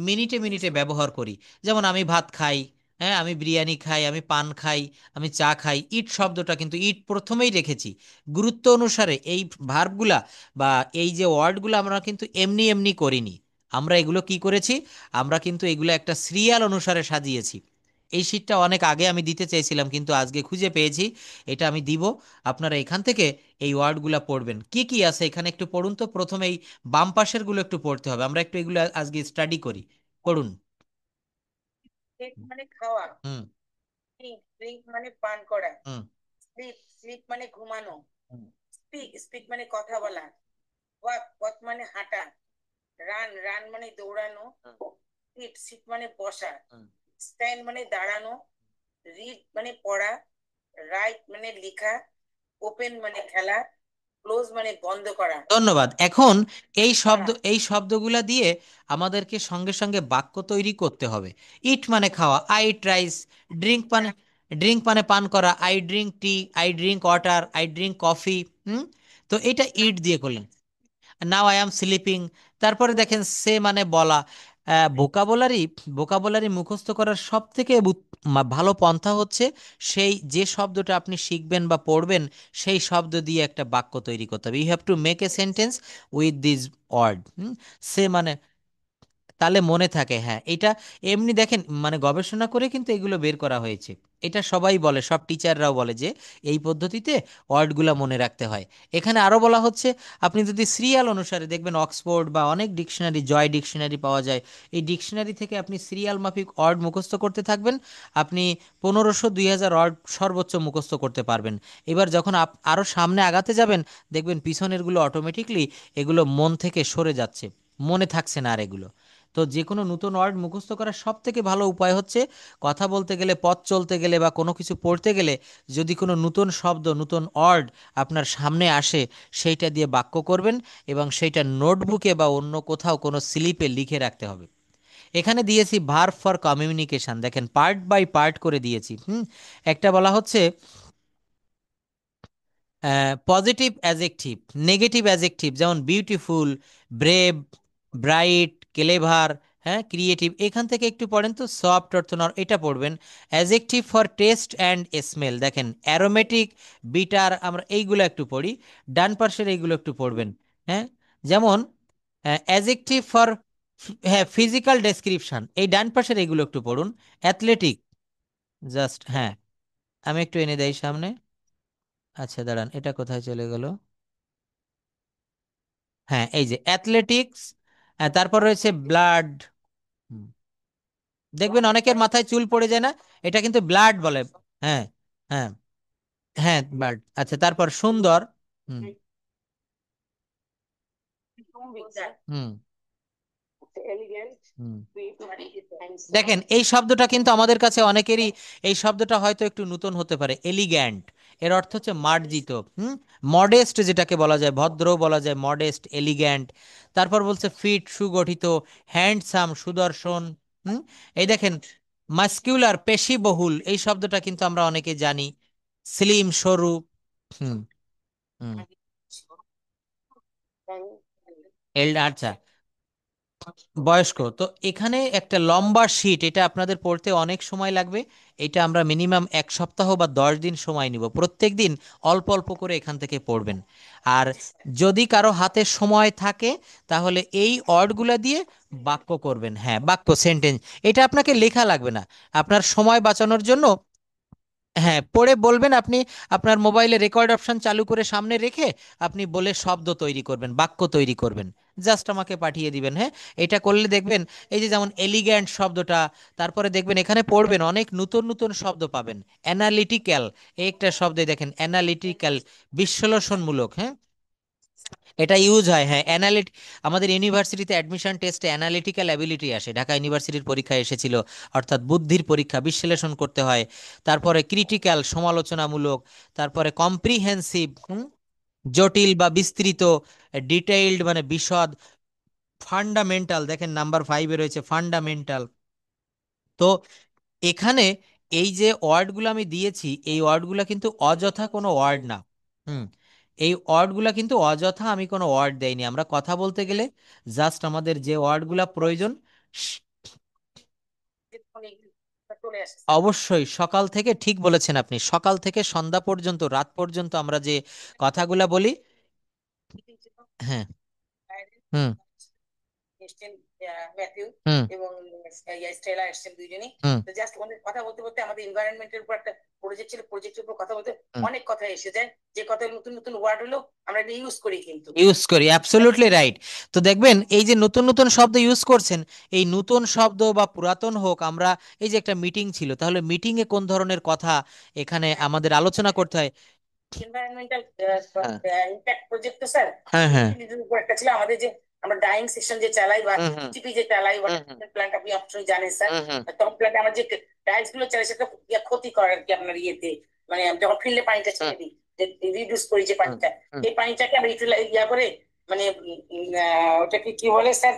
মিনিটে মিনিটে ব্যবহার করি। যেমন আমি ভাত খাই, হ্যাঁ আমি বিরিয়ানি খাই, আমি পান খাই, আমি চা খাই। ইট শব্দটা কিন্তু ইট প্রথমেই রেখেছি গুরুত্ব অনুসারে। এই ভার্বগুলা বা এই যে ওয়ার্ডগুলো আমরা কিন্তু এমনি এমনি করিনি। আমরা এগুলো কি করেছি, আমরা কিন্তু এগুলো একটা সিরিয়াল অনুসারে সাজিয়েছি। এই শীটটা অনেক আগে আমি দিতে চেয়েছিলাম কিন্তু আজকে খুঁজে পেয়েছি, এটা আমি দিব। আপনারা এখান থেকে এই ওয়ার্ডগুলা পড়বেন। কি কি আছে এখানে একটু পড়ুন তো। প্রথমে এই বাম পাশের গুলো একটু পড়তে হবে, আমরা একটু এগুলো আজকে স্টাডি করি। পড়ুন। টেক মানে খাওয়া। হুম। ড্রিঙ্ক ড্রিঙ্ক মানে পান করা। হুম। স্লিপ স্লিপ মানে ঘুমানো। হুম। স্পিক স্পিক মানে কথা বলা। ওয়াক ওয়াক মানে হাঁটা। রান রান মানে দৌড়ানো। সিট সিট মানে বসা। হুম। স্ট্যান্ড মানে দাঁড়ানো। রিড মানে পড়া। রাইট মানে লেখা। ওপেন মানে খেলা। ক্লোজ মানে বন্ধ করা। ধন্যবাদ। এখন পড়া। এই শব্দগুলা দিয়ে আমাদেরকে সঙ্গে সঙ্গে বাক্য তৈরি করতে হবে। ইট মানে খাওয়া, আই ইট রাইস। ড্রিঙ্ক মানে পান করা, I drink tea, I drink water, I drink coffee. হুম। তো এটা ইট দিয়ে করলেন। Now I am sleeping. তারপরে দেখেন সে মানে বলা। ভোকাবুলারি ভোকাবুলারি মুখস্থ করার সব থেকে ভালো পন্থা হচ্ছে সেই যে শব্দটা আপনি শিখবেন বা পড়বেন সেই শব্দ দিয়ে একটা বাক্য তৈরি করতে হবে। You have to make a sentence with this word. সে মানে, তাহলে মনে থাকে। হ্যাঁ, এটা এমনি দেখেন মানে গবেষণা করে কিন্তু এগুলো বের করা হয়েছে। এটা সবাই বলে, সব টিচাররাও বলে যে এই পদ্ধতিতে ওয়ার্ডগুলো মনে রাখতে হয়। এখানে আরো বলা হচ্ছে আপনি যদি সিরিয়াল অনুসারে দেখবেন অক্সফোর্ড বা অনেক ডিকশনারি, জয় ডিকশনারি পাওয়া যায়, এই ডিকশনারি থেকে আপনি সিরিয়াল মাফিক ওয়ার্ড মুখস্থ করতে থাকবেন, আপনি 1500-2000 ওয়ার্ড সর্বোচ্চ মুখস্থ করতে পারবেন। এবার যখন আরো সামনে আগাতে যাবেন দেখবেন পিছনেরগুলো অটোমেটিকলি এগুলো মন থেকে সরে যাচ্ছে, মনে থাকছে না আর এগুলো। তো যে কোনো নতুন ওয়ার্ড মুখস্থ করার সব থেকে ভালো উপায় হচ্ছে কথা বলতে গেলে, পথ চলতে গেলে বা কোনো কিছু পড়তে গেলে যদি কোনো নতুন শব্দ, নতুন ওয়ার্ড আপনার সামনে আসে সেইটা দিয়ে বাক্য করবেন এবং সেইটা নোটবুকে বা অন্য কোথাও কোনো স্লিপে লিখে রাখতে হবে। এখানে দিয়েছি ভার্ব ফর কমিউনিকেশন, দেখেন পার্ট বাই পার্ট করে দিয়েছি। একটা বলা হচ্ছে পজিটিভ অ্যাজেক্টিভ, নেগেটিভ অ্যাজেক্টিভ যেমন বিউটিফুল, ব্রেভ, ব্রাইট, ক্লেভার, হ্যাঁ ক্রিয়েটিভ। এখান থেকে একটু পড়েন তো, সফট অর্থ এটা পড়বেন। Adjective for test and smell, দেখেন অ্যারোমেটিক, বিটার, আমরা এইগুলো একটু পড়ি। ডান পাশের এইগুলো একটু পড়বেন। হ্যাঁ, যেমন অ্যাজেক্টিভ ফর, হ্যাঁ ফিজিক্যাল ডেসক্রিপশন, এই ডান পাশের এইগুলো একটু পড়ুন। অ্যাথলেটিক, জাস্ট হ্যাঁ, আমি একটু এনে দেই সামনে। আচ্ছা দাঁড়ান, এটা কোথায় চলে গেল? হ্যাঁ এই যে অ্যাথলেটিক্স। তারপর রয়েছে ব্লাড। দেখবেন অনেকের মাথায় চুল পড়ে যায় না, এটা কিন্তু ব্লাড বলে। হ্যাঁ। হ্যাঁ। হ্যাঁ ব্লাড। আচ্ছা তারপর সুন্দর। হুম। হুম। হুম। দেখেন এই শব্দটা কিন্তু আমাদের কাছে অনেকেরই, এই শব্দটা হয়তো একটু নতুন হতে পারে, এলিগ্যান্ট। এর অর্থ হচ্ছে মার্জিত। মডেস্ট যেটাকে বলা যায়, ভদ্র বলা যায় মডেস্ট, এলিগ্যান্ট। তারপর বলছে ফিট সুগঠিত, হ্যান্ডসাম সুদর্শন। হুম। এই দেখেন মাস্কিউলার পেশিবহুল, এই শব্দটা কিন্তু আমরা অনেকে জানি। স্লিম সরু। হুম। হুম। আচ্ছা, বয়স্ক। তো এখানে একটা লম্বা শীট, এটা আপনাদের পড়তে অনেক সময় লাগবে। এটা আমরা মিনিমাম 1 সপ্তাহ বা 10 দিন সময় নিব, প্রত্যেক দিন অল্প অল্প করে এখান থেকে পড়বেন। আর যদি কারো হাতে সময় থাকে তাহলে এই ওয়ার্ডগুলা দিয়ে বাক্য করবেন। হ্যাঁ বাক্য, সেন্টেন্স। এটা আপনাকে লেখা লাগবে না, আপনার সময় বাঁচানোর জন্য। হ্যাঁ পড়ে বলবেন আপনি, আপনার মোবাইলে রেকর্ড অপশন চালু করে সামনে রেখে আপনি বলে শব্দ তৈরি করবেন, বাক্য তৈরি করবেন, জাস্ট আমাকে পাঠিয়ে দিবেন। হ্যাঁ, এটা করলে দেখবেন এই যে যেমন এলিগ্যান্ট শব্দটা, তারপরে দেখবেন এখানে পড়বেন অনেক নতুন নতুন শব্দ পাবেন। অ্যানালিটিক্যাল, এই একটা শব্দে দেখেন অ্যানালিটিক্যাল, বিশ্লেষণমূলক। হ্যাঁ, এটা ইউজ হয়, হ্যাঁ। আমাদের ইউনিভার্সিটিতে অ্যাডমিশন টেস্টে অ্যানালিটিক্যাল অ্যাবিলিটি আসে, ঢাকা ইউনিভার্সিটির পরীক্ষায় এসেছিল, অর্থাৎ বুদ্ধির পরীক্ষা, বিশ্লেষণ করতে হয়। তারপরে ক্রিটিক্যাল, সমালোচনামূলক। তারপরে কম্প্রিহেন্সিভ, জটিল বা বিস্তৃত। ডিটেইলড মানে বিশদ। ফান্ডামেন্টাল, দেখেন নাম্বার 5-এ রয়েছে ফান্ডামেন্টাল। তো এখানে এই যে ওয়ার্ডগুলো আমি দিয়েছি, এই ওয়ার্ডগুলো কিন্তু অযথা কোনো ওয়ার্ড না। হুম। এই ওয়ার্ডগুলো কিন্তু অযথা আমি কোনো ওয়ার্ড দেইনি, আমরা কথা বলতে গেলে জাস্ট আমাদের যে ওয়ার্ডগুলো প্রয়োজন। স- চলে আসে। অবশ্যই সকাল থেকে, ঠিক বলেছেন আপনি, সকাল থেকে সন্ধ্যা পর্যন্ত, রাত পর্যন্ত আমরা যে কথাগুলা বলি। হ্যাঁ। হুম। এসছেন ম্যাথিউ হুম। এবং স্টেলা এসছেন দুইজনই। হুম। তো জাস্ট ওদের কথা বলতে বলতে আমাদের এনভায়রনমেন্টের উপর একটা প্রজেক্ট ছিল, প্রজেক্টের উপর কথা বলতে হুম। অনেক কথা এসে যায়, যে কথা নতুন নতুন ওয়ার্ড হলো আমরা ইউজ করি কিন্তু। ইউজ করি, অ্যাবসলিউটলি রাইট। তো দেখবেন এই যে নতুন নতুন শব্দ ইউজ করছেন, এই নতুন শব্দ বা পুরাতন হোক, আমরা এই যে একটা মিটিং ছিল, তাহলে মিটিং এ কোন ধরনের কথা এখানে আমাদের আলোচনা করতে হয়। এনভায়রনমেন্টাল হ্যাঁ। ইম্প্যাক্ট প্রজেক্ট তো স্যার হ্যাঁ। হ্যাঁ। ইউটিলিটির উপর একটা ছিল আমাদের, যে আমরা ডাইং সেকশন যে চালাই বা হুম। হুম। টিপি যে চালাই, হুম। হুম। ওয়াটার প্ল্যান্ট আপনি অবশ্যই জানেন স্যার। হুম। হুম। টপ প্ল্যান্টে আমরা যে টাইলস গুলো চালাই সেটা ক্ষতি করে আর কি আপনার ইয়েতে, মানে যখন ফিল্ডে পানিটা হুম। ছেড়ে দিই, যে রিডিউস করি যে হুম। পানিটা, হুম। এই পানিটাকে আমরা ইয়া করে, মানে ওটাকে কি বলে স্যার,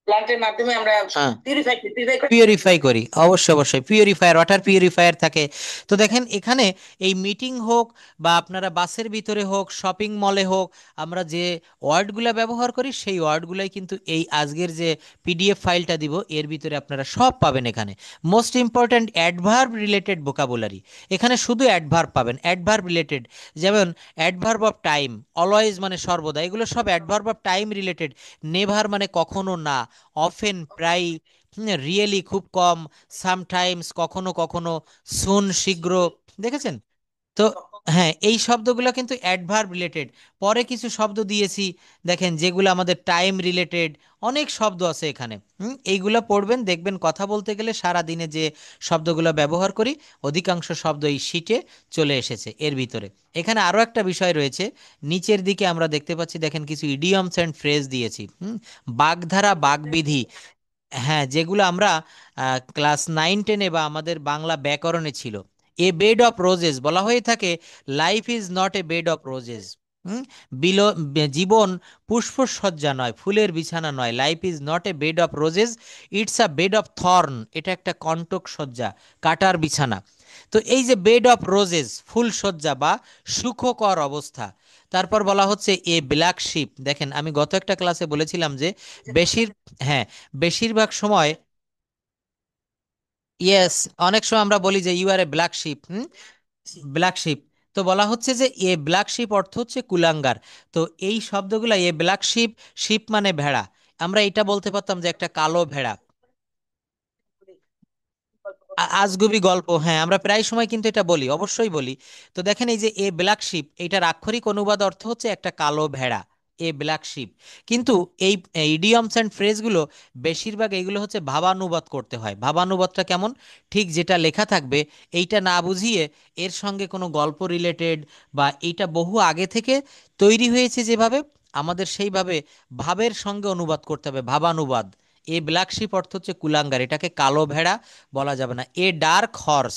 প্ল্যান্টের মাধ্যমে আমরা হ্যাঁ। পিউরিফাই করে। পিউরিফাই করি, অবশ্যই অবশ্যই পিউরিফায়ার, ওয়াটার পিউরিফায়ার থাকে। তো দেখেন এখানে এই মিটিং হোক বা আপনারা বাসের ভিতরে হোক, শপিং মলে হোক, আমরা যে ওয়ার্ডগুলা ব্যবহার করি সেই ওয়ার্ডগুলাই কিন্তু এই আজকের যে পিডিএফ ফাইলটা দিব এর ভিতরে আপনারা সব পাবেন। এখানে most important adverb related vocabulary, এখানে শুধু অ্যাডভার্ব পাবেন, অ্যাডভার্ব রিলেটেড। যেমন অ্যাডভার্ব অফ টাইম, অলওয়েজ মানে সর্বদা, এগুলো সব adverb of time related. Never মানে কখনো না, অফেন প্রায়, রিয়েলি খুব কম, সামটাইমস কখনো কখনো, সুন শীঘ্র। দেখেছেন? তো হ্যাঁ, এই শব্দগুলো কিন্তু অ্যাডভার্ব রিলেটেড। পরে কিছু শব্দ দিয়েছি দেখেন, যেগুলো আমাদের টাইম রিলেটেড। অনেক শব্দ আছে এখানে, এইগুলো পড়বেন, দেখবেন কথা বলতে গেলে সারা দিনে যে শব্দগুলো ব্যবহার করি অধিকাংশ শব্দ এই শিটে চলে এসেছে এর ভিতরে। এখানে আরো একটা বিষয় রয়েছে, নিচের দিকে আমরা দেখতে পাচ্ছি, দেখেন কিছু ইডিয়মস অ্যান্ড ফ্রেজ দিয়েছি। বাগধারা, বাগবিধি, হ্যাঁ, যেগুলো আমরা ক্লাস 9-10-এ বা আমাদের বাংলা ব্যাকরণে ছিল। এ বেড অফ রোজেস বলা হয়ে থাকে, life is not a bed of roses. হুম। জীবন পুষ্পসজ্জা নয়, ফুলের বিছানা নয়, life is not a bed of roses, it's a bed of thorn, এটা একটা কণ্টক সজ্জা, কাটার বিছানা। তো এই যে বেড অফ রোজেস, ফুল সজ্জা বা সুখকর অবস্থা। তারপর বলা হচ্ছে এ ব্ল্যাক শিপ, দেখেন আমি গত একটা ক্লাসে বলেছিলাম যে বেশির, হ্যাঁ, বেশিরভাগ সময়, ইয়েস, অনেক সময় আমরা বলি যে you are a black sheep. Black sheep. তো বলা হচ্ছে যে এ ব্ল্যাক শিপ অর্থ হচ্ছে কুলাঙ্গার। তো এই শব্দগুলা, এ ব্ল্যাক শিপ, শিপ মানে ভেড়া, আমরা এটা বলতে পারতাম যে একটা কালো ভেড়া। আজগুবি গল্প, হ্যাঁ, আমরা প্রায় সময় কিন্তু এটা বলি, অবশ্যই বলি। তো দেখেন এই যে এ ব্ল্যাক শিপ, এটার আক্ষরিক অনুবাদ অর্থ হচ্ছে একটা কালো ভেড়া, এ ব্ল্যাক শিপ। কিন্তু এই ইডিয়মস অ্যান্ড ফ্রেজগুলো বেশিরভাগ এইগুলো হচ্ছে ভাবানুবাদ করতে হয়। ভাবানুবাদটা কেমন? ঠিক যেটা লেখা থাকবে এইটা না বুঝিয়ে এর সঙ্গে কোনো গল্প রিলেটেড বা এইটা বহু আগে থেকে তৈরি হয়েছে যেভাবে, আমাদের সেইভাবে ভাবের সঙ্গে অনুবাদ করতে হবে, ভাবানুবাদ। এ ব্ল্যাক শিপ অর্থ হচ্ছে কুলাঙ্গার, এটাকে কালো ভেড়া বলা যাবে না। এ ডার্ক হর্স,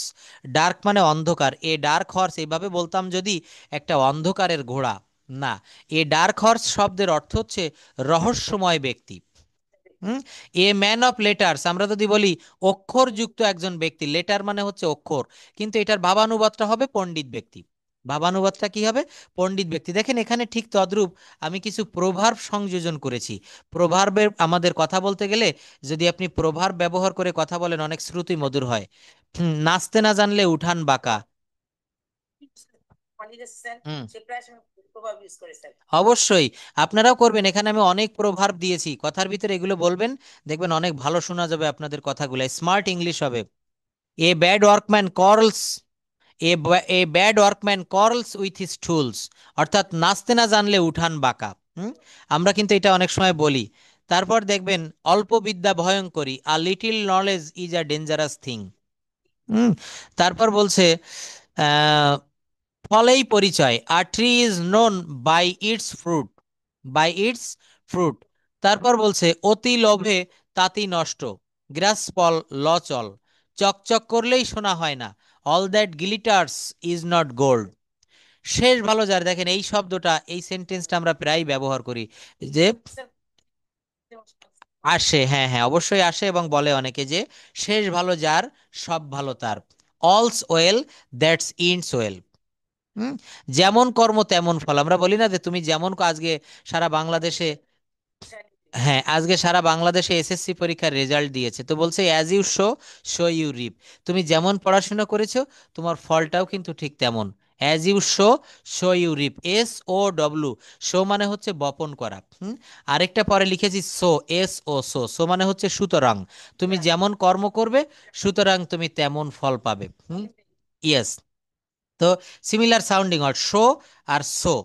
ডার্ক মানে অন্ধকার, এ ডার্ক হর্স এইভাবে বলতাম যদি একটা অন্ধকারের ঘোড়া, না। এ ডার্ক হর্স শব্দের অর্থ হচ্ছে রহস্যময় ব্যক্তি। হুম। এ ম্যান অফ লেটার্স, আমরা যদি বলি অক্ষরযুক্ত একজন ব্যক্তি, লেটার মানে হচ্ছে অক্ষর, কিন্তু এটার ভাবানুবাদটা হবে পণ্ডিত ব্যক্তি। ভাবানুবাদটা কি হবে? পণ্ডিত ব্যক্তি। দেখেন এখানে ঠিক তদ্রূপ আমি কিছু প্রভার্ব সংযোজন করেছি। প্রভার্বের আমাদের কথা বলতে গেলে যদি আপনি প্রভার্ব ব্যবহার করে কথা বলেন অনেক শ্রুতি মধুর হয়। নাচতে না জানলে উঠান বাঁকা। হুম। সে প্রায় সময় প্রভাব ইউজ করে স্যার। অবশ্যই আপনারাও করবেন, এখানে আমি অনেক প্রভার্ব দিয়েছি, কথার ভিতরে এগুলো বলবেন, দেখবেন অনেক ভালো শোনা যাবে আপনাদের কথাগুলো, স্মার্ট ইংলিশ হবে। A bad workman quarrels, a bad workman quarrels with his tools, অর্থাৎ নাচতে না জানলে উঠান বাঁকা। হুম। আমরা কিন্তু এটা অনেক সময় বলি। তারপর দেখবেন অল্প বিদ্যা ভয়ঙ্করী, a little knowledge is a dangerous thing. Hmm. তারপর বলছে ফলেই পরিচয়। A tree is known by its fruit, by its fruit. তারপর বলছে অতি লোভে তাতি নষ্ট, গ্রাস ফল লচল, চকচক করলেই শোনা হয় না, all that glitters is not gold. শেষ ভালো যার, দেখেন এই শব্দটা, এই সেন্টেন্সটা আমরা প্রায় ব্যবহার করি যে আসে, হ্যাঁ হ্যাঁ অবশ্যই আসে, এবং বলে অনেকে যে শেষ ভালো যার সব ভালো তার, all's well that's ends well. Hmm, যেমন কর্ম তেমন ফল, আমরা বলি না যে তুমি যেমন আজকে সারা বাংলাদেশে, হ্যাঁ আজকে সারা বাংলাদেশে এসএসসি পরীক্ষার রেজাল্ট দিয়েছে, তো বলছে as you sow so you reap. তুমি যেমন পড়াশোনা করেছো তোমার ফলটাও কিন্তু ঠিক তেমন। As you sow so you reap, SOW, sow মানে হচ্ছে বপন করা। আরেকটা পরে লিখেছি সো, SO, সো মানে হচ্ছে সুতরাং, তুমি যেমন কর্ম করবে সুতরাং তুমি তেমন ফল পাবে। ইয়েস। তো সিমিলার সাউন্ডিং ওয়ার্ড শো আর সো।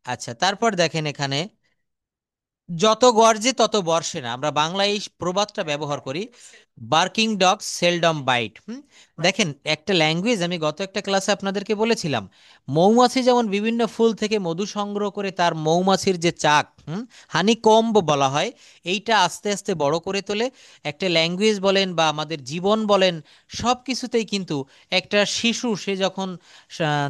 আচ্ছা, তারপর দেখেন এখানে যত গর্জে তত বর্ষে না, আমরা বাংলায় এই প্রবাদটা ব্যবহার করি, বার্কিং ডগ সেলডম বাইট। দেখেন একটা ল্যাঙ্গুয়েজ, আমি গত একটা ক্লাসে আপনাদেরকে বলেছিলাম, মৌমাছি যেমন বিভিন্ন ফুল থেকে মধু সংগ্রহ করে তার মৌমাছির যে চাক, হানি কম্ব বলা হয়, এইটা আস্তে আস্তে বড় করে তোলে। একটা ল্যাঙ্গুয়েজ বলেন বা আমাদের জীবন বলেন, সব কিছুতেই কিন্তু একটা শিশু সে যখন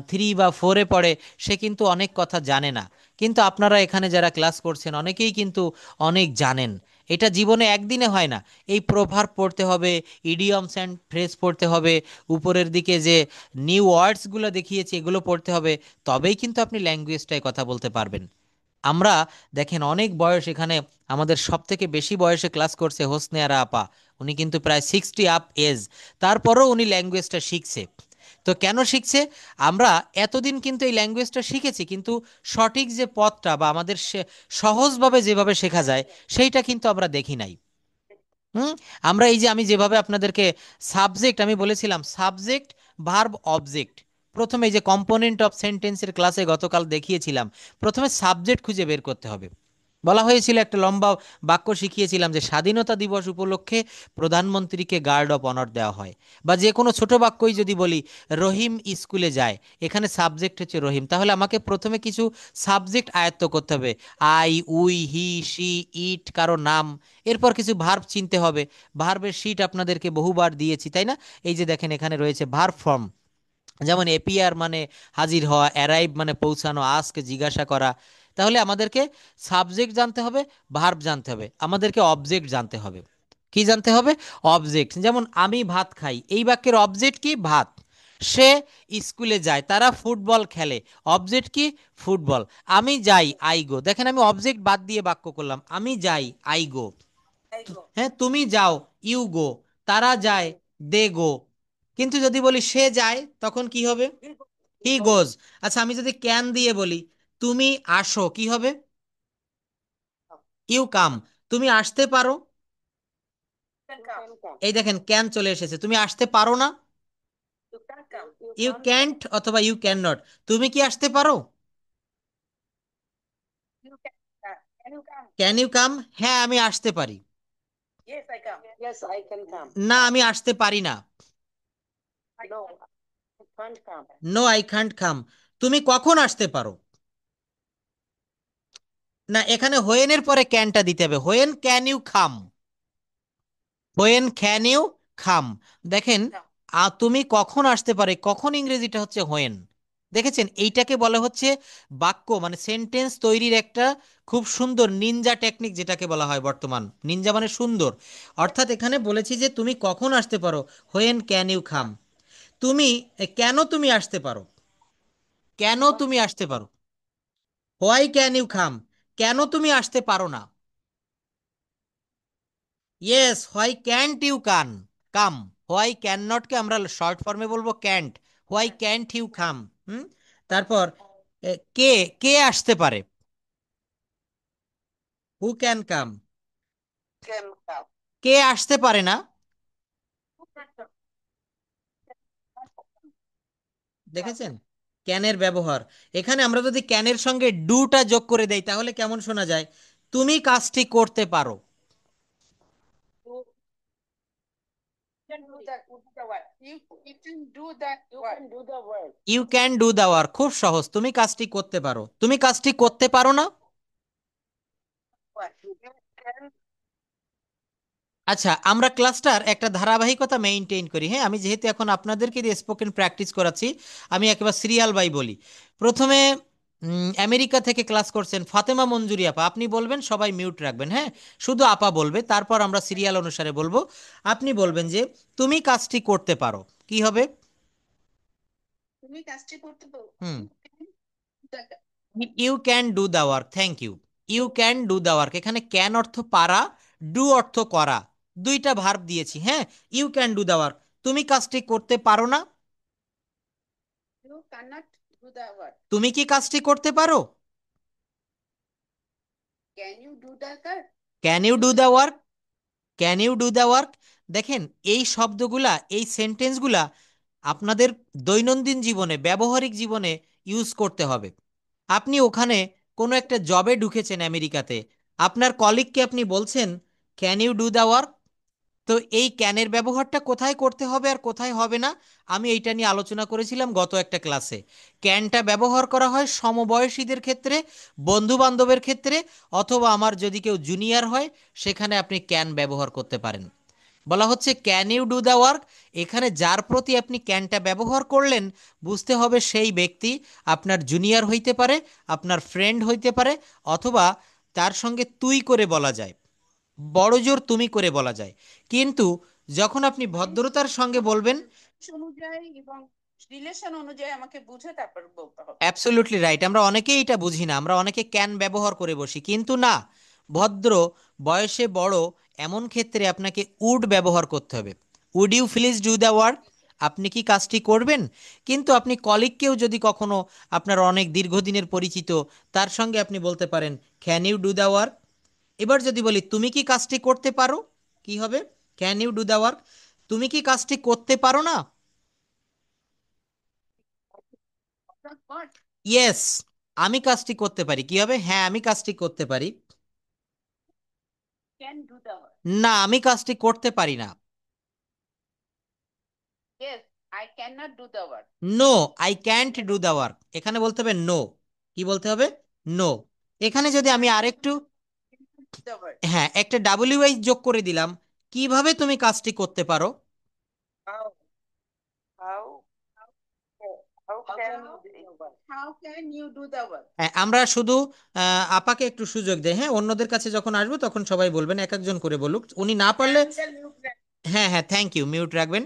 3 বা 4-এ পড়ে সে কিন্তু অনেক কথা জানে না, কিন্তু আপনারা এখানে যারা ক্লাস করছেন অনেকেই কিন্তু অনেক জানেন। এটা জীবনে একদিনে হয় না, এই প্রভার্ব পড়তে হবে, ইডিয়মস অ্যান্ড ফ্রেজ পড়তে হবে, উপরের দিকে যে নিউ ওয়ার্ডসগুলো দেখিয়েছি এগুলো পড়তে হবে, তবেই কিন্তু আপনি ল্যাঙ্গুয়েজটায় কথা বলতে পারবেন। আমরা দেখেন অনেক বয়স এখানে, আমাদের সব থেকে বেশি বয়সে ক্লাস করছে হোসনে আরা আপা, উনি কিন্তু প্রায় 60 আপ এজ, তারপরও উনি ল্যাঙ্গুয়েজটা শিখছে। তো কেন শিখছে? আমরা এতদিন কিন্তু এই ল্যাঙ্গুয়েজটা শিখেছি, কিন্তু সঠিক যে পথটা বা আমাদের সহজভাবে যেভাবে শেখা যায় সেইটা কিন্তু আমরা দেখি নাই। হুম, আমরা এই যে আমি যেভাবে আপনাদেরকে সাবজেক্ট, আমি বলেছিলাম সাবজেক্ট ভার্ব অবজেক্ট, প্রথমে এই যে কম্পোনেন্ট অফ সেন্টেন্সের ক্লাসে গতকাল দেখিয়েছিলাম, প্রথমে সাবজেক্ট খুঁজে বের করতে হবে। বলা হয়েছিল একটা লম্বা বাক্য শিখিয়েছিলাম যে স্বাধীনতা দিবস উপলক্ষে প্রধানমন্ত্রীকে গার্ড অফ অনার দেওয়া হয়, বা যে কোনো ছোট বাক্যই যদি বলি রহিম স্কুলে যায়, এখানে সাবজেক্ট হচ্ছে রহিম, তাহলে আমাকে প্রথমে কিছু সাবজেক্ট আয়ত্ত করতে হবে, আই, উই, হি, সি, ইট, কারো নাম, এরপর কিছু ভার্ব চিনতে হবে। ভার্বের শিট আপনাদেরকে বহুবার দিয়েছি তাই না? এই যে দেখেন এখানে রয়েছে ভার্ব ফর্ম, যেমন এপিয়ার মানে হাজির হওয়া, অ্যারাইভ মানে পৌঁছানো, আস্ক জিজ্ঞাসা করা। তাহলে আমাদেরকে সাবজেক্ট জানতে হবে, ভার্ব জানতে হবে, আমাদেরকে অবজেক্ট জানতে হবে। কি জানতে হবে? অবজেক্ট। যেমন আমি ভাত খাই, এই বাক্যের অবজেক্ট কি? ভাত। সে স্কুলে যায়, তারা ফুটবল খেলে, অবজেক্ট কি? ফুটবল। আমি যাই, আই গো, দেখেন আমি অবজেক্ট বাদ দিয়ে বাক্য করলাম, আমি যাই, আই গো। হ্যাঁ, তুমি যাও, ইউ গো, তারা যায়, দে গো। কিন্তু যদি বলি সে যায় তখন কি হবে? হি গোজ। আচ্ছা, আমি যদি ক্যান দিয়ে বলি তুমি আসো, কি হবে? You come. তুমি আসতে পারো, এই দেখেন ক্যান চলে এসেছে, তুমি আসতে পারো না, ইউ ক্যান্ট অথবা ইউ ক্যান নট। তুমি কি আসতে পারো? Can you come? হ্যাঁ আমি আসতে পারি। না আমি আসতে পারি না। No I can't come. তুমি কখন আসতে পারো? না, এখানে হোয়েনের পরে ক্যানটা দিতে হবে, when can you come, when can you come. দেখেন তুমি কখন আসতে পারে, কখন ইংরেজিটা হচ্ছে হোয়েন। দেখেছেন, এইটাকে বলা হচ্ছে বাক্য মানে সেন্টেন্স তৈরির একটা খুব সুন্দর নিনজা টেকনিক, যেটাকে বলা হয় বর্তমান, নিনজা মানে সুন্দর। অর্থাৎ এখানে বলেছি যে তুমি কখন আসতে পারো, হোয়েন ক্যান ইউ খাম। তুমি কেন তুমি আসতে পারো, কেন তুমি আসতে পারো, হোয়াই ক্যান ইউ খাম, কেন তুমি আসতে পারো না। Yes, why can't you come. Why can নটকে আমরা শর্ট ফর্মে বলবো can't, why can't you come. Hmm, তারপর কে, কে আসতে পারে, হু ক্যান কাম। কে আসতে পারে না, দেখেছেন ক্যানের ব্যবহার। এখানে আমরা যদি ক্যানের সঙ্গে ডুটা যোগ করে দেই তাহলে কেমন শোনা যায়? তুমি কাজটি করতে পারো। can do that. The work. You can do that. You work. Can do the work. You can do the work, খুব সহজ, তুমি কাজটি করতে পারো। তুমি কাজটি করতে পারো না? What? You can. আচ্ছা, আমরা ক্লাসটার একটা ধারাবাহিকতা মেইনটেইন করি। হ্যাঁ, আমি যেহেতু এখন আপনাদেরকে দিয়ে স্পোকেন প্র্যাকটিস করাচ্ছি, আমি একেবারে সিরিয়াল বাই বলি। প্রথমে আমেরিকা থেকে ক্লাস করছেন ফাতেমা মঞ্জুরি আপা, আপনি বলবেন, সবাই মিউট রাখবেন, হ্যাঁ, শুধু আপা বলবে, তারপর আমরা সিরিয়াল অনুসারে বলবো। আপনি বলবেন যে তুমি কাজটি করতে পারো, কি হবে? তুমি কাজটি করতে পারো। Hmm, you can do the work, thank you. You can do the work, এখানে ক্যান অর্থ পারা, ডু অর্থ করা, দুইটা ভার্ব দিয়েছি। হ্যাঁ, you can do the work, তুমি কাজটি করতে পারো না? You cannot do the work. তুমি কি কাজটি করতে পারো? Can you do the work? Can you do the work? Can you do the work? দেখেন, এই শব্দগুলা, এই সেন্টেন্সগুলা আপনাদের দৈনন্দিন জীবনে, ব্যবহারিক জীবনে ইউজ করতে হবে। আপনি ওখানে কোনো একটা জবে ঢুকেছেন আমেরিকাতে, আপনার কলিগকে আপনি বলছেন can you do the work. তো এই ক্যানের ব্যবহারটা কোথায় করতে হবে আর কোথায় হবে না, আমি এইটা নিয়ে আলোচনা করেছিলাম গত একটা ক্লাসে। ক্যানটা ব্যবহার করা হয় সমবয়সীদের ক্ষেত্রে, বন্ধু বান্ধবের ক্ষেত্রে, অথবা আমার যদি কেউ জুনিয়র হয় সেখানে আপনি ক্যান ব্যবহার করতে পারেন। বলা হচ্ছে can you do the work, এখানে যার প্রতি আপনি ক্যানটা ব্যবহার করলেন, বুঝতে হবে সেই ব্যক্তি আপনার জুনিয়র হইতে পারে, আপনার ফ্রেন্ড হইতে পারে, অথবা তার সঙ্গে তুই করে বলা যায়, বড় জোর তুমি করে বলা যায়। কিন্তু যখন আপনি ভদ্রতার সঙ্গে বলবেন, অনুযায়ী এবং রিলেশন অনুযায়ী আমাকে বুঝে তারপর বলতে হবে। অ্যাবসলিউটলি রাইট, আমরা অনেকেই এটা বুঝি না, আমরা অনেকে ক্যান ব্যবহার করে বসি, কিন্তু না, ভদ্র, বয়সে বড়, এমন ক্ষেত্রে আপনাকে উড ব্যবহার করতে হবে। Would you please do the work, আপনি কি কাজটি করবেন? কিন্তু আপনি কলিগকেও যদি কখনো, আপনার অনেক দীর্ঘদিনের পরিচিত, তার সঙ্গে আপনি বলতে পারেন can you do the work. এবার যদি বলি তুমি কি কাজটি করতে পারো, কি হবে? Can you do the work. তুমি কি কাজটি করতে পারো না? ইয়েস, আমি কাজটি করতে পারি, কি হবে? হ্যাঁ, আমি কাজটি করতে পারি। Can do the work. না, আমি কাজটি করতে পারি না। Yes, I can not do the work. No, I can't do the work, এখানে বলতে হবে নো। কি বলতে হবে? নো। এখানে যদি আমি আরেকটু, দ্য ওয়ার্ক। হ্যাঁ, একটা ডাব্লিউআই যোগ করে দিলাম, কিভাবে তুমি কাজটি করতে পারো? How how how can you do the work? হ্যাঁ, আমরা শুধু আপাকে একটু সুযোগ দেই, হ্যাঁ, অন্যদের কাছে যখন আসবো তখন সবাই বলবেন, এক একজন করে বলুক, উনি না পারলে। হ্যাঁ হ্যাঁ, থ্যাংক ইউ, মিউট রাখবেন।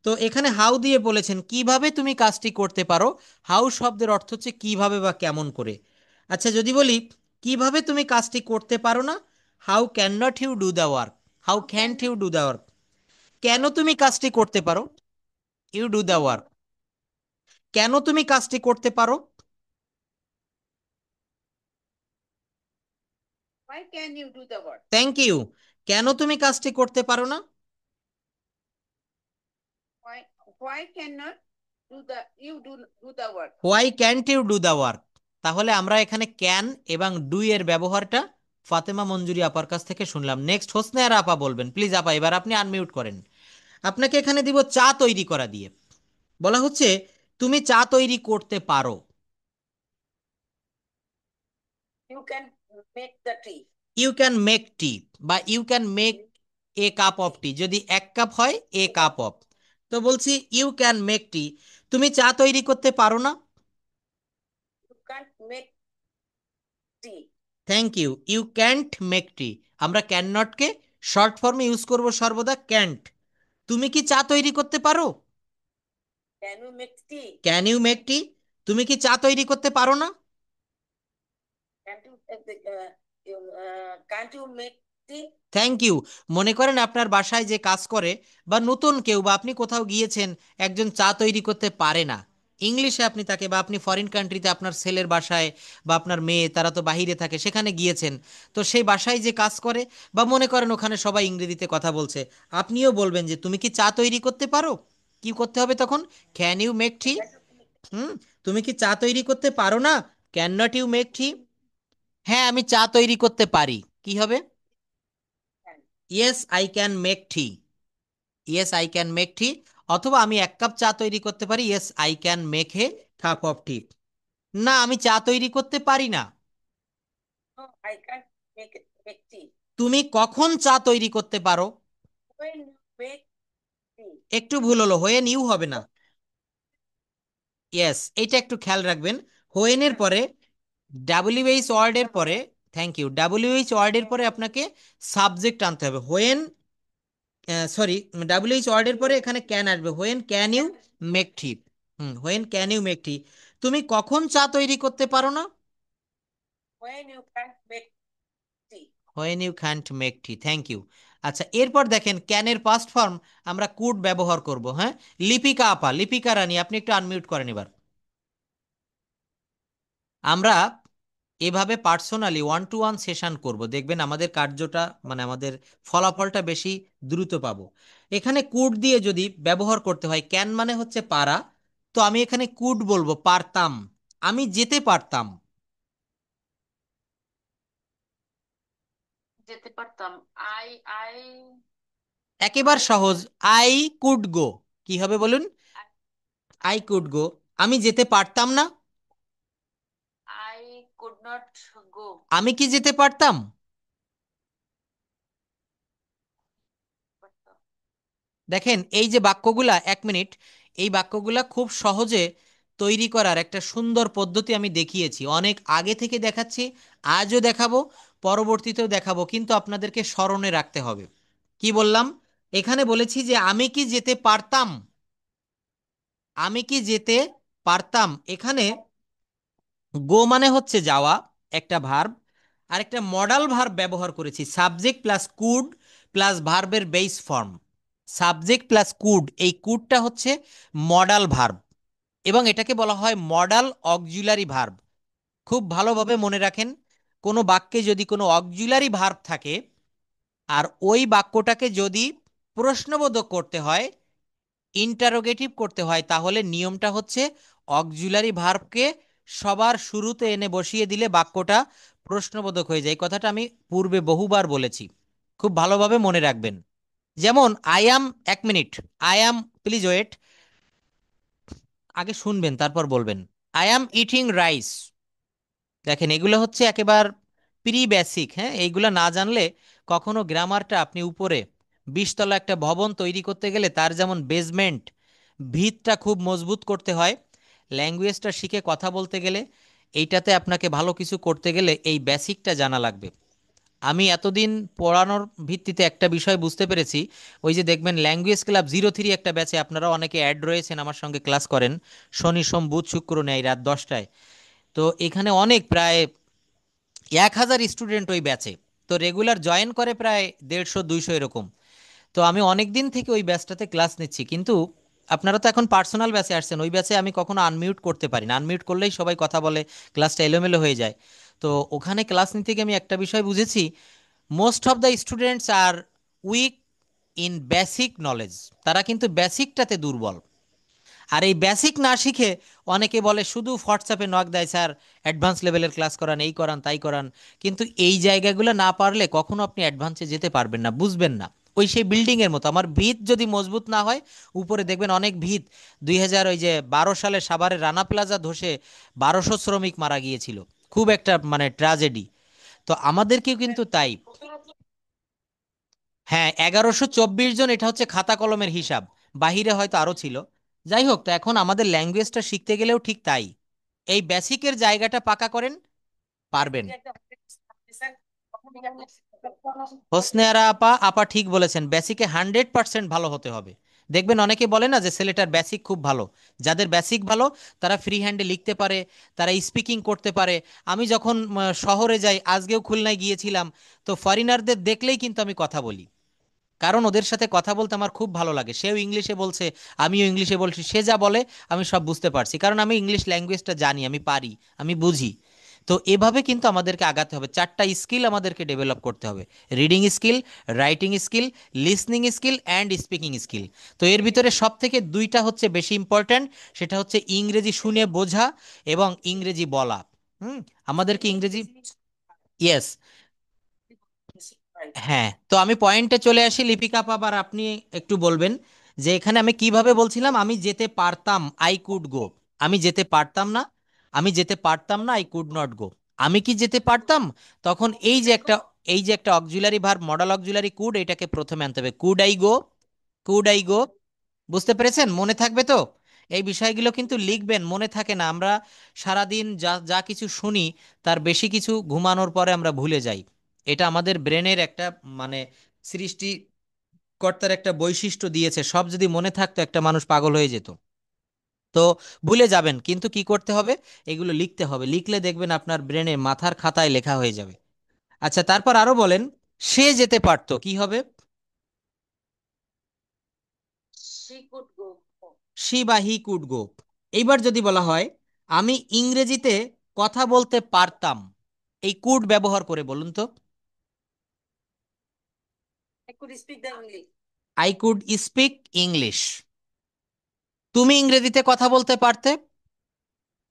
তো এখানে হাউ দিয়ে বলেছেন কিভাবে তুমি কাজটি করতে পারো। হাউ শব্দের অর্থ হচ্ছে কিভাবে বা কেমন করে। আচ্ছা, যদি বলি কিভাবে তুমি কাজটি করতে পারো না, how can not you do the work, how can't you do the work. কেন তুমি কাজটি করতে পারো? You do the work. কেন তুমি কাজটি করতে পারো? Why can you do the work? Thank you. কেন তুমি কাজটি করতে পারো না? Why why cannot do the you do the work? Why can't you do the work. তাহলে আমরা এখানে ক্যান এবং ডু এর ব্যবহারটা ফাতেমা মঞ্জুরি আপার কাছ থেকে শুনলাম। নেক্সট হোসনে আর আপা বলবেন, প্লিজ আপা, এবার আপনি আনমিউট করেন। আপনাকে এখানে দিব চা তৈরি করা দিয়ে। বলা হচ্ছে তুমি চা তৈরি করতে পারো। You can make the tea. You can make tea, বা you can make a cup of tea, যদি এক কাপ হয় এ কাপ অফ। তো বলছি ইউ ক্যান মেক টি, তুমি চা তৈরি করতে পারো না? You can't make tea. Thank you, you can't make tea. আমরা ক্যান নটকে শর্ট ফর্মে ইউজ করব সর্বদা, ক্যান্ট। তুমি কি চা তৈরি করতে পারো? Can you make tea? Can you make tea, তুমি কি চা তৈরি করতে পারো না? Can't you can't you make tea? Thank you. মনে করেন আপনার বাসায় যে কাজ করে, বা নতুন কেউ, বা আপনি কোথাও গিয়েছেন, একজন চা তৈরি করতে পারে না, ইংলিশে আপনি তাকে, বা আপনি ফরেন কান্ট্রিতে আপনার ছেলের বাসায়, বা আপনার মেয়ে, তারা তো বাহিরে থাকে, সেখানে গিয়েছেন, তো সেই বাসায় যে কাজ করে, বা মনে করেন ওখানে সবাই ইংরেজিতে কথা বলছে, আপনিও বলবেন যে তুমি কি চা তৈরি করতে পারো? কি করতে হবে তখন? Can you make tea. Hmm, তুমি কি চা তৈরি করতে পারো না? Can not you make tea. হ্যাঁ, আমি চা তৈরি করতে পারি, কি হবে? Can. Yes, I can make tea. Yes I can make tea, অথবা আমি 1 কাপ চা তৈরি করতে পারি, yes I can make a cup of tea. না, আমি চা তৈরি করতে পারি না। No, I can't make tea. তুমি কখন চা তৈরি করতে পারো? When you make tea. একটু ভুল হলো, হোয়েন ইউ হবে না। ইয়েস, এটা একটু খেয়াল রাখবেন। হোয়েনের পরে ডাব্লিউএইচ ওয়ার্ডের পরে, থ্যাংক ইউ, ডাব্লিউএইচ ওয়ার্ডের পরে আপনাকে সাবজেক্ট আনতে হবে। হোয়েন, সরি, ডাব্লিউএইচ ওয়ার্ডের পরে এখানে ক্যান আসবে, when can you make tea. When can you make tea. তুমি কখন চা তৈরি করতে পারো না? When you can't make tea. When you can't make tea, thank you. আচ্ছা, এরপর দেখেন ক্যানের পাস্ট ফর্ম আমরা কুড ব্যবহার করব। হ্যাঁ, লিপিকা আপা, লিপিকা রানী, আপনি একটু আনমিউট করেন এবার। আমরা এভাবে পার্সোনালি 1-to-1 সেশন করব, দেখবেন আমাদের কার্যটা মানে আমাদের ফলাফলটা বেশি দ্রুত পাবো। এখানে কুড দিয়ে যদি ব্যবহার করতে হয়, ক্যান মানে হচ্ছে পারা, তো আমি এখানে কুড বলবো পারতাম, আমি যেতে পারতাম। যেতে পারতাম। আই আই একেবারে আই সহজ, আই কুড গো। কি হবে বলুন? I could go. আমি যেতে পারতাম না, আই কুড নট গো। আমি কি যেতে পারতাম? দেখেন এই যে বাক্যগুলা, 1 মিনিট, এই বাক্যগুলা খুব সহজে তৈরি করার একটা সুন্দর পদ্ধতি আমি দেখিয়েছি, অনেক আগে থেকে দেখাচ্ছি, আজও দেখাবো, পরবর্তীতেও দেখাবো, কিন্তু আপনাদেরকে স্মরণে রাখতে হবে। কি বললাম? এখানে বলেছি যে আমি কি যেতে পারতাম, আমি কি যেতে পারতাম। এখানে গো মানে হচ্ছে যাওয়া, একটা ভার্ব, আর একটা মডাল ভার্ব ব্যবহার করেছি, সাবজেক্ট প্লাস কুড প্লাস ভার্বের base form. Subject plus could, এই কুডটা হচ্ছে মডাল ভার্ব, এবং এটাকে বলা হয় মডাল অক্সিলারি ভার্ব। খুব ভালোভাবে মনে রাখেন, কোনো বাক্যে যদি কোনো অক্সিলারি ভার্ব থাকে আর ওই বাক্যটাকে যদি প্রশ্নবোধক করতে হয়, ইন্টারোগেটিভ করতে হয়, তাহলে নিয়মটা হচ্ছে অক্সিলারি ভার্বকে সবার শুরুতে এনে বসিয়ে দিলে বাক্যটা প্রশ্নবোধক হয়ে যায়। এই কথাটা আমি পূর্বে বহুবার বলেছি, খুব ভালোভাবে মনে রাখবেন। যেমন I am, 1 minute, I am, please wait, আগে শুনবেন তারপর বলবেন। I am eating rice. দেখেন এগুলো হচ্ছে একেবারে প্রি বেসিক, হ্যাঁ, এইগুলো না জানলে কখনো গ্রামারটা আপনি উপরে 20 তলা একটা ভবন তৈরি করতে গেলে তার যেমন বেসমেন্ট, ভিতটা খুব মজবুত করতে হয়, ল্যাঙ্গুয়েজটা শিখে কথা বলতে গেলে, এইটাতে আপনাকে ভালো কিছু করতে গেলে এই বেসিকটা জানা লাগবে। আমি এতদিন পড়ানোর ভিত্তিতে একটা বিষয় বুঝতে পেরেছি, ওই যে দেখবেন ল্যাঙ্গুয়েজ ক্লাব 03 একটা ব্যাচে আপনারা অনেকে অ্যাড রয়েছেন, আমার সঙ্গে ক্লাস করেন, শনি সোম বুধ শুক্র নেয় রাত 10টায়। তো এখানে অনেক প্রায় 1000 স্টুডেন্ট ওই ব্যাচে, তো রেগুলার জয়েন করে প্রায় 150-200 এরকম। তো আমি অনেক দিন থেকে ওই ব্যাচটাতে ক্লাস নিচ্ছি, কিন্তু আপনারা তো এখন পার্সোনাল ব্যাচে আসছেন, ওই ব্যাচে আমি কখনো আনমিউট করতে পারি না, আনমিউট করলেই সবাই কথা বলে, ক্লাসটা এলোমেলো হয়ে যায়। তো ওখানে ক্লাস নিতে গিয়ে আমি একটা বিষয় বুঝেছি, most of the students are weak in basic knowledge, তারা কিন্তু বেসিকটাতে দুর্বল। আর এই বেসিক না শিখে অনেকে বলে শুধু হোয়াটসঅ্যাপে নক দেয়, স্যার অ্যাডভান্স লেভেলের ক্লাস করান, এই করান তাই করান, কিন্তু এই জায়গাগুলো না পারলে কখনো আপনি অ্যাডভান্সে যেতে পারবেন না, বুঝবেন না। ওই সেই বিল্ডিংয়ের মতো, আমার ভিত যদি মজবুত না হয়, উপরে দেখবেন অনেক ভিত, 2012 সালে সাভারের রানা প্লাজা ধসে 1200 শ্রমিক মারা গিয়েছিল, খুব একটা মানে ট্র্যাজেডি। তো আমাদেরকেও কিন্তু তাই। হ্যাঁ, 1124 জন, এটা হচ্ছে খাতা কলমের হিসাব, বাহিরে হয়তো আরো ছিল। যাই হোক, তো এখন আমাদের ল্যাঙ্গুয়েজটা শিখতে গেলেও ঠিক তাই, এই বেসিকের জায়গাটা পাকা করেন, পারবেন। হোসনে আরা আপা, আপা ঠিক বলেছেন, বেসিকে 100% ভালো হতে হবে। দেখবেন অনেকে বলে না যে ছেলেটার বেসিক খুব ভালো, যাদের বেসিক ভালো তারা ফ্রি হ্যান্ডে লিখতে পারে, তারা স্পিকিং করতে পারে। আমি যখন শহরে যাই, আজকেও খুলনায় গিয়েছিলাম, তো ফরেনারদের দেখলেই কিন্তু আমি কথা বলি, কারণ ওদের সাথে কথা বলতে আমার খুব ভালো লাগে, সেও ইংলিশে বলছে, আমিও ইংলিশে বলছি, সে যা বলে আমি সব বুঝতে পারছি, কারণ আমি ইংলিশ ল্যাঙ্গুয়েজটা জানি, আমি পারি, আমি বুঝি। তো এভাবে কিন্তু আমাদেরকে আগাতে হবে, 4টা স্কিল আমাদেরকে ডেভেলপ করতে হবে: reading skill, writing skill, listening skill and speaking skill. তো এর ভিতরে সব থেকে 2টা হচ্ছে বেশি ইম্পর্ট্যান্ট, সেটা হচ্ছে ইংরেজি শুনে বোঝা এবং ইংরেজি বলা। হুম, আমাদেরকে ইংরেজি, ইয়েস, right. হ্যাঁ, তো আমি পয়েন্টে চলে আসি লিপিকা আপা, আবার আপনি একটু বলবেন যে এখানে আমি কিভাবে বলছিলাম আমি যেতে পারতাম, আই কুড গো। আমি যেতে পারতাম না, আমি যেতে পারতাম না, আই কুড নট গো। আমি কি যেতে পারতাম? তখন এই যে একটা auxiliary verb, modal auxiliary could, এটাকে প্রথমে আনতে হবে, could I go, could I go. বুঝতে পেরেছেন? মনে থাকবে তো? এই বিষয়গুলো কিন্তু লিখবেন, মনে থাকে না। আমরা সারাদিন যা যা কিছু শুনি তার বেশি কিছু ঘুমানোর পরে আমরা ভুলে যাই। এটা আমাদের ব্রেনের একটা মানে সৃষ্টিকর্তার একটা বৈশিষ্ট্য দিয়েছে। সব যদি মনে থাকতো একটা মানুষ পাগল হয়ে যেত। তো ভুলে যাবেন, কিন্তু কি করতে হবে? এগুলো লিখতে হবে, লিখলে দেখবেন আপনার ব্রেনে মাথার খাতায় লেখা হয়ে যাবে। আচ্ছা, তারপর আরো বলেন, সে যেতে পারতো, কি হবে? She could go. শি বা হি কুড গো। এইবার যদি বলা হয় আমি ইংরেজিতে কথা বলতে পারতাম, এই কুড ব্যবহার করে বলুন তো। I could speak the English. I could speak English. তুমি ইংরেজিতে কথা বলতে পারতে,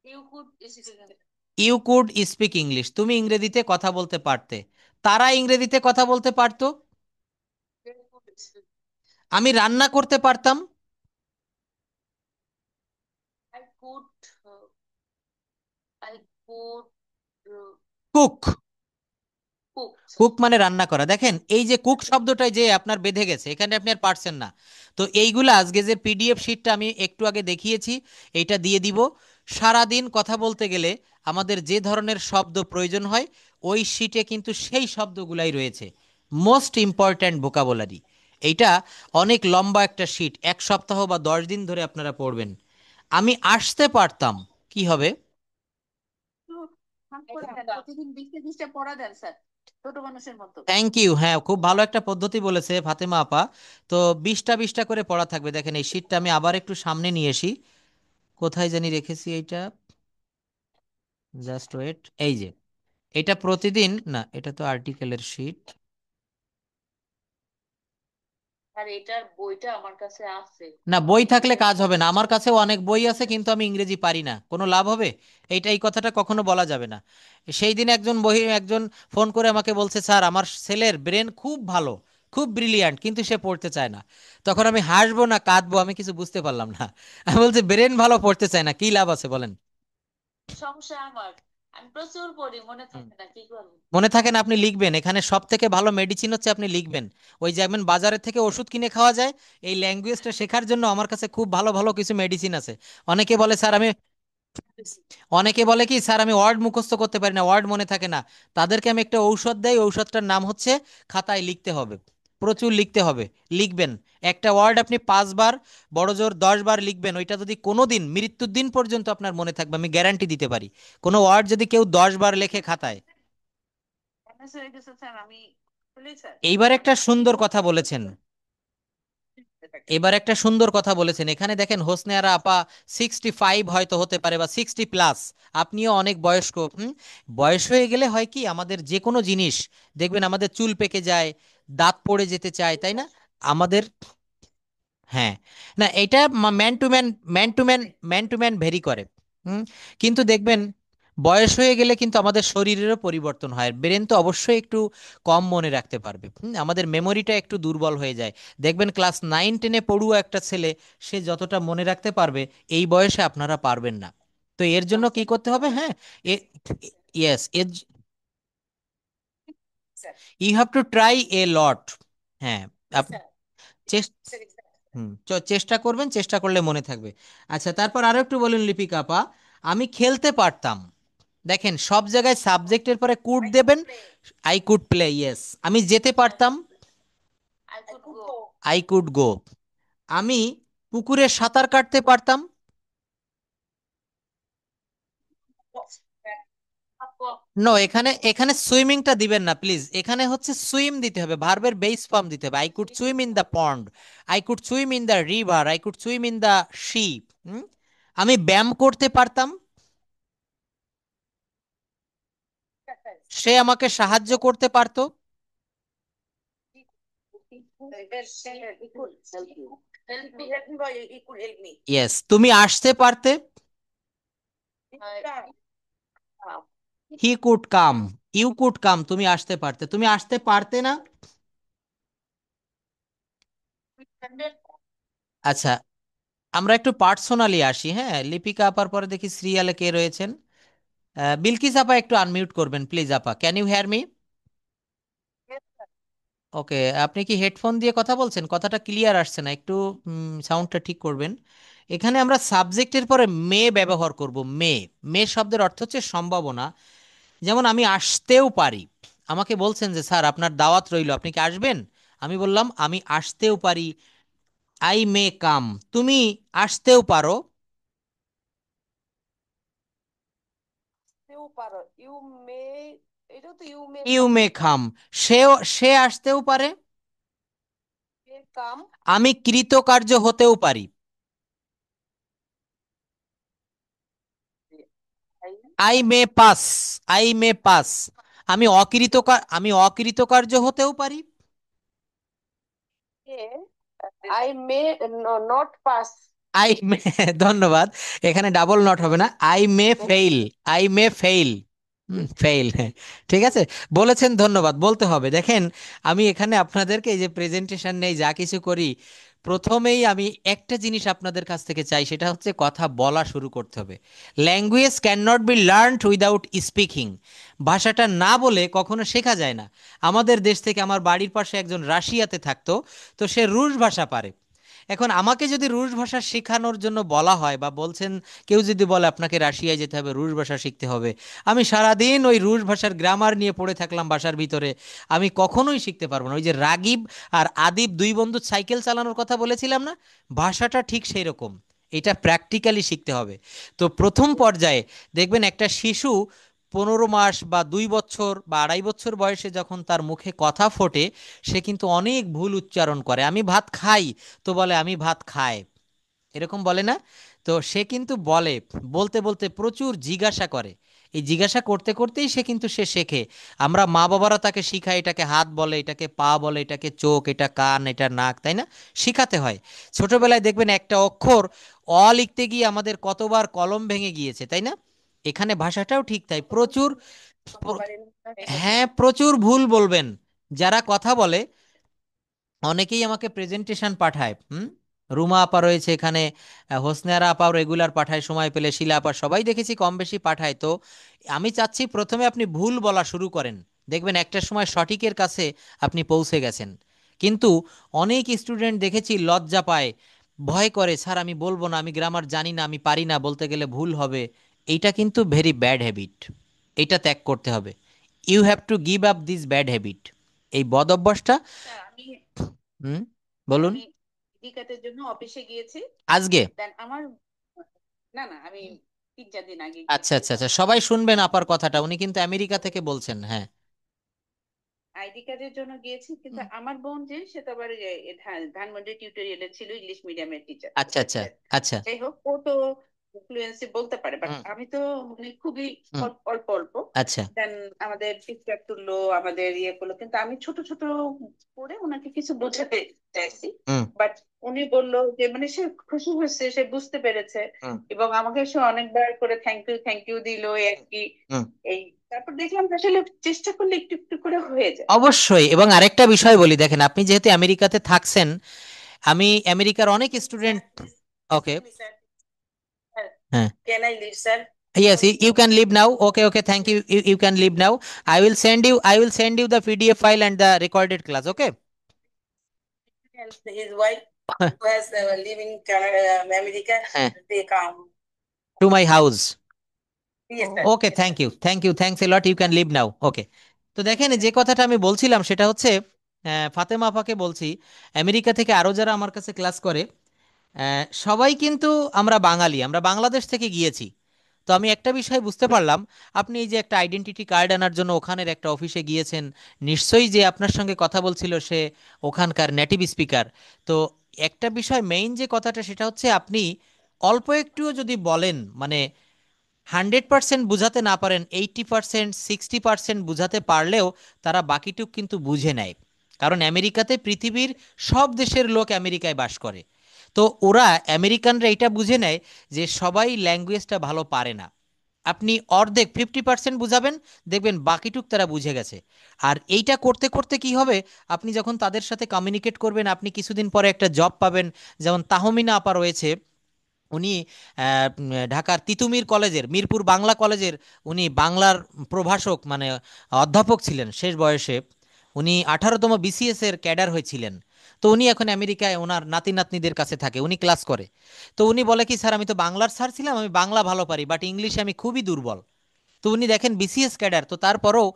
You could speak English. You could speak English. তুমি ইংরেজিতে কথা বলতে পারতে। তারা ইংরেজিতে কথা বলতে পারতো। They could speak. আমি রান্না করতে পারতাম, I could. Uh, I could cook. cook. Cook মানে রান্না করা। দেখেন এই যে কুক শব্দটাই যে আপনার বেঁধে গেছে, এখানে আপনি আর পারছেন না। তো এইগুলো আজকে যে পিডিএফ শিটটা আমি একটু আগে দেখিয়েছি, এইটা দিয়ে দিব। সারাদিন কথা বলতে গেলে আমাদের যে ধরনের শব্দ প্রয়োজন হয়, ওই শিটে কিন্তু সেই শব্দগুলাই রয়েছে। Most important vocabulary. এইটা অনেক লম্বা একটা শিট, 1 সপ্তাহ বা 10 দিন ধরে আপনারা পড়বেন। আমি আসতে পারতাম, কি হবে? একটু ভাগ করে দেন, প্রতিদিন 20 টা 20টা পড়া দেন স্যার, ছোট মানুষের মতো। Thank you. হ্যাঁ, খুব ভালো একটা পদ্ধতি বলেছে ফাতেমা আপা। তো 20টা 20টা করে পড়া থাকবে। দেখেন এই শীটটা আমি আবার একটু সামনে নিয়ে আসি, কোথায় জানি রেখেছি এইটা। জাস্ট ওয়েট, এই যে এটা প্রতিদিন না, এটা তো আর্টিকেলের শীট। আর এটার বইটা আমার কাছে আছে। না, বই থাকলে কাজ হবে না। আমার কাছেও অনেক বই আছে, কিন্তু আমি ইংরেজি পারি না, কোনো লাভ হবে? এই কথাটা কখনো বলা যাবে না। সেই দিন একজন ফোন করে আমাকে বলছে, স্যার আমার ছেলের ব্রেন খুব ভালো, খুব ব্রিলিয়ান্ট, কিন্তু সে পড়তে চায় না। তখন আমি হাসবো না কাঁদবো আমি কিছু বুঝতে পারলাম না। আমি বলছি ব্রেন ভালো, পড়তে চায় না, কি লাভ আছে বলেন? সমস্যা আমার, আমি প্রচুর পড়ি, মনে হুম। থাকে না, কি করবো। মনে থাকে না, আপনি লিখবেন। এখানে সব থেকে ভালো মেডিসিন হচ্ছে আপনি লিখবেন। ওই যে একদম বাজারের থেকে ওষুধ কিনে খাওয়া যায়, এই ল্যাঙ্গুয়েজটা শেখার জন্য আমার কাছে খুব ভালো ভালো কিছু মেডিসিন আছে। অনেকে বলে স্যার আমি অনেকে বলে কি স্যার আমি ওয়ার্ড মুখস্থ করতে পারি না, ওয়ার্ড মনে থাকে না। তাদেরকে আমি একটা ঔষধ দেই, ঔষধটার নাম হচ্ছে খাতায় লিখতে হবে, প্রচুর লিখতে হবে। লিখবেন, একটা ওয়ার্ড আপনি 5 বার, বড় জোর 10 বার লিখবেন। ওইটা যদি কোনো দিন মৃত্যুর দিন পর্যন্ত আপনার মনে থাকবে, আমি গ্যারান্টি দিতে পারি। কোনো ওয়ার্ড যদি কেউ 10 বার লেখে খাতায়। এমএস হয়ে গেছে স্যার, আমি বলি স্যার। এইবার একটা সুন্দর কথা বলেছেন, এবার একটা সুন্দর কথা বলেছেন। এখানে দেখেন হোসনে আরা আপা 65 হয়তো হতে পারে বা 60+। আপনিও অনেক বয়স্ক। বয়স হয়ে গেলে হয় কি, আমাদের যে কোনো জিনিস দেখবেন আমাদের চুল পেকে যায়, দাঁত পড়ে যেতে চায়, তাই না? আমাদের, হ্যাঁ, না এটা man to man, man to man, man to man very করে। হুম, কিন্তু দেখবেন বয়স হয়ে গেলে কিন্তু আমাদের শরীরেরও পরিবর্তন হয়। ব্রেন তো অবশ্যই একটু কম মনে রাখতে পারবে। আমাদের মেমোরিটা একটু দুর্বল হয়ে যায়। দেখবেন ক্লাস 9 10-এ পড়ুয়া একটা ছেলে, সে যতটা মনে রাখতে পারবে, এই বয়সে আপনারা পারবেন না। তো এর জন্য কি করতে হবে? হ্যাঁ, yes, you have to try a lot. হ্যাঁ, চেষ্টা করবেন, চেষ্টা করলে মনে থাকবে। আচ্ছা, তারপর আরো একটু বলুন লিপিকা আপা, আমি খেলতে পারতাম। দেখেন সব জায়গায় সাবজেক্টের পরে কুড দেবেন। I could play, yes. আমি যেতে পারতাম, I could go. I could go. আমি পুকুরে সাঁতার কাটতে পারতাম। নো, এখানে এখানে সুইমিংটা দিবেন না প্লিজ, এখানে হচ্ছে সুইম দিতে হবে, ভার্বের বেস ফর্ম দিতে হবে। I could swim in the pond, I could swim in the river, I could swim in the ship. আমি ব্যায়াম করতে পারতাম, সে আমাকে সাহায্য করতে পারতো। ইয়েস, তুমি আসতে পারতে, he could come, you could come, তুমি আসতে পারতে, তুমি আসতে পারতে না। আচ্ছা, আমরা একটু পার্সোনালি আসি, হ্যাঁ। লিপিকা আপার পরে দেখি সিরিয়ালে কে রয়েছেন। বিলকিস আপা একটু আনমিউট করবেন প্লিজ আপা, ক্যান ইউ হেয়ার মি? ওকে, আপনি কি হেডফোন দিয়ে কথা বলছেন? কথাটা ক্লিয়ার আসছে না, একটু সাউন্ডটা ঠিক করবেন। এখানে আমরা সাবজেক্টের পরে মে ব্যবহার করব। মে, মে শব্দের অর্থ হচ্ছে সম্ভাবনা। যেমন আমি আসতেও পারি। আমাকে বলছেন যে স্যার আপনার দাওয়াত রইল, আপনি কি আসবেন? আমি বললাম আমি আসতেও পারি, আই মে কাম। তুমি আসতেও পারো, আসতেও পারো, ইউ মে, এটা তো ইউ মে ইউ কাম, মে তাই কাম। সে আসতেও পারে। মে কাম। আমি কৃতকার্য হতেও পারি, I I may pass, I may pass. আমি অকৃতকার্য হতেও পারি, may, I may not pass. I may ধন্যবাদ। এখানে ডাবল নট হবে না, I may fail, I may fail, fail, হ্যাঁ। ঠিক আছে, বলেছেন, ধন্যবাদ, বলতে হবে। দেখেন, আমি এখানে আপনাদেরকে এই যে প্রেজেন্টেশন নেই, যা কিছু করি, প্রথমেই আমি একটা জিনিস আপনাদের কাছ থেকে চাই, সেটা হচ্ছে কথা বলা শুরু করতে হবে। Language can not be learned without speaking. ভাষাটা না বলে কখনো শেখা যায় না। আমাদের দেশ থেকে, আমার বাড়ির পাশে একজন রাশিয়াতে থাকতো, তো সে রুশ ভাষা পারে। এখন আমাকে যদি রুশ ভাষা শেখানোর জন্য বলা হয়, বা বলছেন কেউ যদি বলে আপনাকে রাশিয়ায় যেতে হবে, রুশ ভাষা শিখতে হবে, আমি সারাদিন ওই রুশ ভাষার গ্রামার নিয়ে পড়ে থাকলাম বাসার ভিতরে, আমি কখনোই শিখতে পারবো না। ওই যে রাগিব আর আদিব দুই বন্ধু সাইকেল চালানোর কথা বলেছিলাম না, ভাষাটা ঠিক সেই রকম। এটা প্র্যাকটিক্যালি শিখতে হবে। তো প্রথম পর্যায়ে দেখবেন একটা শিশু 15 মাস বা 2 বছর বা 2.5 বছর বয়সে যখন তার মুখে কথা ফোটে, সে কিন্তু অনেক ভুল উচ্চারণ করে। আমি ভাত খাই, তো বলে আমি ভাত খায়, এরকম বলে না? তো সে কিন্তু বলে, বলতে বলতে প্রচুর জিজ্ঞাসা করে। এই জিজ্ঞাসা করতে করতেই সে শেখে। আমরা মা বাবারা তাকে শিখায়, এটাকে হাত বলে, এটাকে পা বলে, এটাকে চোখ, এটা কান, এটা নাক, তাই না? শিখাতে হয়। ছোটবেলায় দেখবেন একটা অক্ষর অ লিখতে গিয়ে আমাদের কতবার কলম ভেঙে গিয়েছে, তাই না? এখানে ভাষাটাও ঠিক তাই, প্রচুর হ্যাঁ, প্রচুর ভুল বলবেন। যারা কথা বলে, অনেকেই আমাকে প্রেজেন্টেশন পাঠায়, রুমা আপা রয়েছে এখানে, হোসনেরা আপাও রেগুলার পাঠায় সময় পেলে, শিলা আপা, সবাই দেখেছি কম বেশি পাঠায়। তো আমি চাচ্ছি প্রথমে আপনি ভুল বলা শুরু করেন, দেখবেন একটা সময় সঠিকের কাছে আপনি পৌঁছে গেছেন। কিন্তু অনেক স্টুডেন্ট দেখেছি লজ্জা পায়, ভয় করে, স্যার আমি বলবো না, আমি গ্রামার জানি না, আমি পারি না, বলতে গেলে ভুল হবে। এইটা কিন্তু ভেরি ব্যাড হ্যাবিট, এইটা ত্যাগ করতে হবে। You have to give up this bad habit, এই বদ অভ্যাসটা। আমি হুম, বলুন। আমি টিকাতের জন্য অফিসে গিয়েছি। আজকে? দেন আমার, না না, আমি 3-4 দিন আগে আচ্ছা গিয়েছি। আচ্ছা আচ্ছা, সবাই শুনবেন আপার কথাটা, উনি কিন্তু আমেরিকা থেকে বলছেন, হ্যাঁ। আইডি কার্ডের জন্য গিয়েছি, কিন্তু হুম। আমার বোন যে সে তো আবার ধানমন্ডি টিউটোরিয়ালে ছিল, ইংলিশ মিডিয়ামের টিচার। আচ্ছা আচ্ছা আচ্ছা। যাই হোক, ও তো ফ্লুয়েন্সি বলতে পারে, বাট হুম আমি তো মানে খুবই হুম। অল্প অল্প। আচ্ছা। দেন আমাদের টিকটক তুললো, আমাদের ইয়ে করলো, কিন্তু আমি ছোট ছোট করে ওনাকে কিছু বোঝাতে চাইছি। হুম বাট উনি বললো যে মানে সে খুশি হয়েছে, সে বুঝতে পেরেছে, হুম এবং আমাকে সে অনেকবার করে থ্যাংক ইউ দিল এই আর কি। হুম। এই, তারপর দেখলাম যে আসলে চেষ্টা করলে একটু একটু করে হয়ে যায়। অবশ্যই। এবং আরেকটা বিষয় বলি, দেখেন আপনি যেহেতু আমেরিকাতে থাকছেন, আমি আমেরিকার অনেক sir, student. Okay. Excuse me sir, হ্যাঁ। Can I leave sir? Yes, you can leave now. Okay, okay, thank you. You can leave now. I will send you the PDF file and the recorded class. Okay. And his wife who has live in Canada, America, হ্যাঁ, they come. to my house. Yes, sir. Okay, Yes, sir. Thank you, thank you, thanks a lot, you can leave now. Okay. তো দেখেন, যে কথাটা আমি বলছিলাম সেটা হচ্ছে, ফাতেমা আপাকে বলছি, আমেরিকা থেকে আরও যারা আমার কাছে ক্লাস করে, সবাই কিন্তু আমরা বাঙালি, আমরা বাংলাদেশ থেকে গিয়েছি। তো আমি একটা বিষয় বুঝতে পারলাম, আপনি এই যে একটা আইডেন্টিটি কার্ড আনার জন্য ওখানের একটা অফিসে গিয়েছেন, নিশ্চয়ই যে আপনার সঙ্গে কথা বলছিল সে ওখানকার নেটিভ স্পিকার। তো একটা বিষয় মেইন যে কথাটা, সেটা হচ্ছে আপনি অল্প একটুও যদি বলেন, মানে 100% বুঝাতে না পারেন, 80%, 60% বুঝাতে পারলেও তারা বাকিটুক কিন্তু বুঝে নেয়। কারণ আমেরিকাতে পৃথিবীর সব দেশের লোক আমেরিকায় বাস করে। তো ওরা, আমেরিকানরা এটা বুঝে নেয় যে সবাই ল্যাঙ্গুয়েজটা ভালো পারে না। আপনি অর্ধেক 50% বুঝাবেন, দেখবেন বাকিটুক তারা বুঝে গেছে। আর এইটা করতে করতে কি হবে, আপনি যখন তাদের সাথে কমিউনিকেট করবেন, আপনি কিছুদিন পরে একটা জব পাবেন। যেমন তাহমিনা আপা রয়েছে, উনি ঢাকার তিতুমির কলেজের, মিরপুর বাংলা কলেজের উনি বাংলার প্রভাষক মানে অধ্যাপক ছিলেন শেষ বয়সে। উনি 18তম বিসিএস এর ক্যাডার হয়েছিলেন। তো উনি এখন আমেরিকায় ওনার নাতি নাতনিদের কাছে থাকে, উনি ক্লাস করে। তো উনি বলে কি, স্যার আমি তো বাংলার স্যার ছিলাম, আমি বাংলা ভালো পারি, বাট ইংলিশে আমি খুবই দুর্বল। তো উনি দেখেন বিসিএস ক্যাডার, তো তারপরেও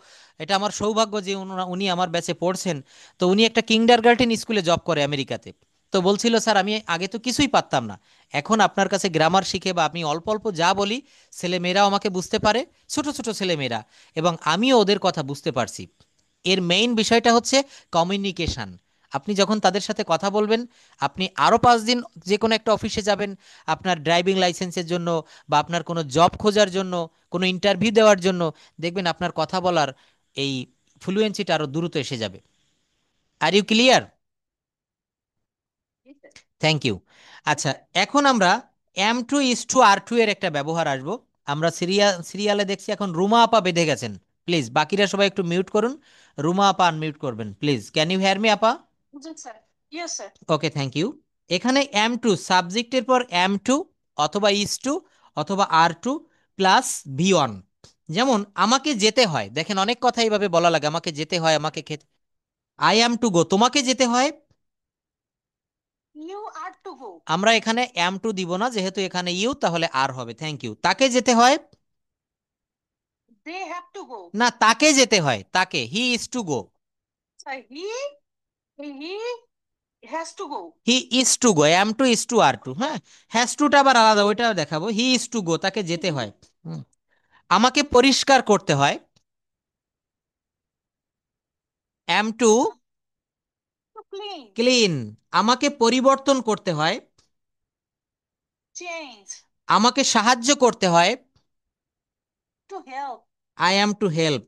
এটা আমার সৌভাগ্য যে উনি আমার ব্যাচে পড়ছেন। তো উনি একটা কিন্ডারগার্টেন স্কুলে জব করে আমেরিকাতে। তো বলছিল, স্যার আমি আগে তো কিছুই পারতাম না, এখন আপনার কাছে গ্রামার শিখে বা আমি অল্প অল্প যা বলি, ছেলেমেয়েরাও আমাকে বুঝতে পারে, ছোট ছোট ছেলেমেয়েরা, এবং আমিও ওদের কথা বুঝতে পারছি। এর মেইন বিষয়টা হচ্ছে কমিউনিকেশন। আপনি যখন তাদের সাথে কথা বলবেন, আপনি আরও 5 দিন যে কোনো একটা অফিসে যাবেন আপনার ড্রাইভিং লাইসেন্সের জন্য, বা আপনার কোনো জব খোঁজার জন্য, কোনো ইন্টারভিউ দেওয়ার জন্য, দেখবেন আপনার কথা বলার এই ফ্লুয়েন্সিটা আরও দ্রুত এসে যাবে। Are you clear? Thank you. আচ্ছা, এখন আমরা M2:R2 এর একটা ব্যবহার আসবো। আমরা সিরিয়ালে দেখছি এখন রুমা আপা বেঁধে গেছেন। প্লিজ বাকিরা সবাই একটু মিউট করুন। রুমা আপা আনমিউট করবেন please. Can you hear me আপা? জি sir. Yes sir. Okay, thank you. এখানে M2 সাবজেক্টের পর M2 অথবা ইস টু অথবা R2 প্লাস V1। যেমন আমাকে যেতে হয়, দেখেন অনেক কথা এইভাবে বলা লাগে, আমাকে যেতে হয়, আমাকে খেতে। আই অ্যাম টু গো, তোমাকে যেতে হয়, ইউ আর টু গো। আমরা এখানে M2 দিব না, যেহেতু এখানে ইউ, তাহলে আর হবে। Thank you. তাকে যেতে হয়, দে হ্যাভ টু গো। না, তাকে যেতে হয়, তাকে, he is to go. He he has to go. He is to go, M2 is to R2। হ্যাঁ, হ্যাজ টুটা আবার আলাদা, ওইটা দেখাবো। হি ইজ টু গো, তাকে যেতে হয়। হুম। আমাকে পরিষ্কার করতে হয়, M2 ক্লিন। আমাকে পরিবর্তন করতে হয়, চেঞ্জ। আমাকে সাহায্য করতে হয়, to help. I am to help.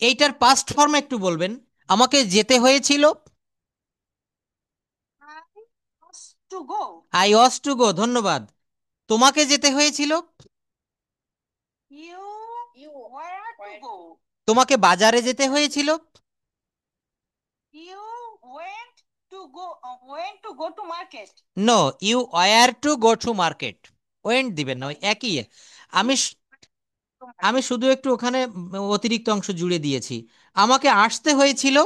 এইটার পাস্ট ফর্ম একটু বলবেন। আমাকে যেতে হয়েছিল, to go. I was to go, ধন্যবাদ। তোমাকে যেতে হয়েছিল, you you were to go. তোমাকে বাজারে যেতে হয়েছিল, you went to go, went to go to market. No, you were to go to market. Went দিবেন না, ওই একই। আমি আমি শুধু একটু ওখানে অতিরিক্ত অংশ জুড়ে দিয়েছি। আমাকে আসতে হয়েছিল,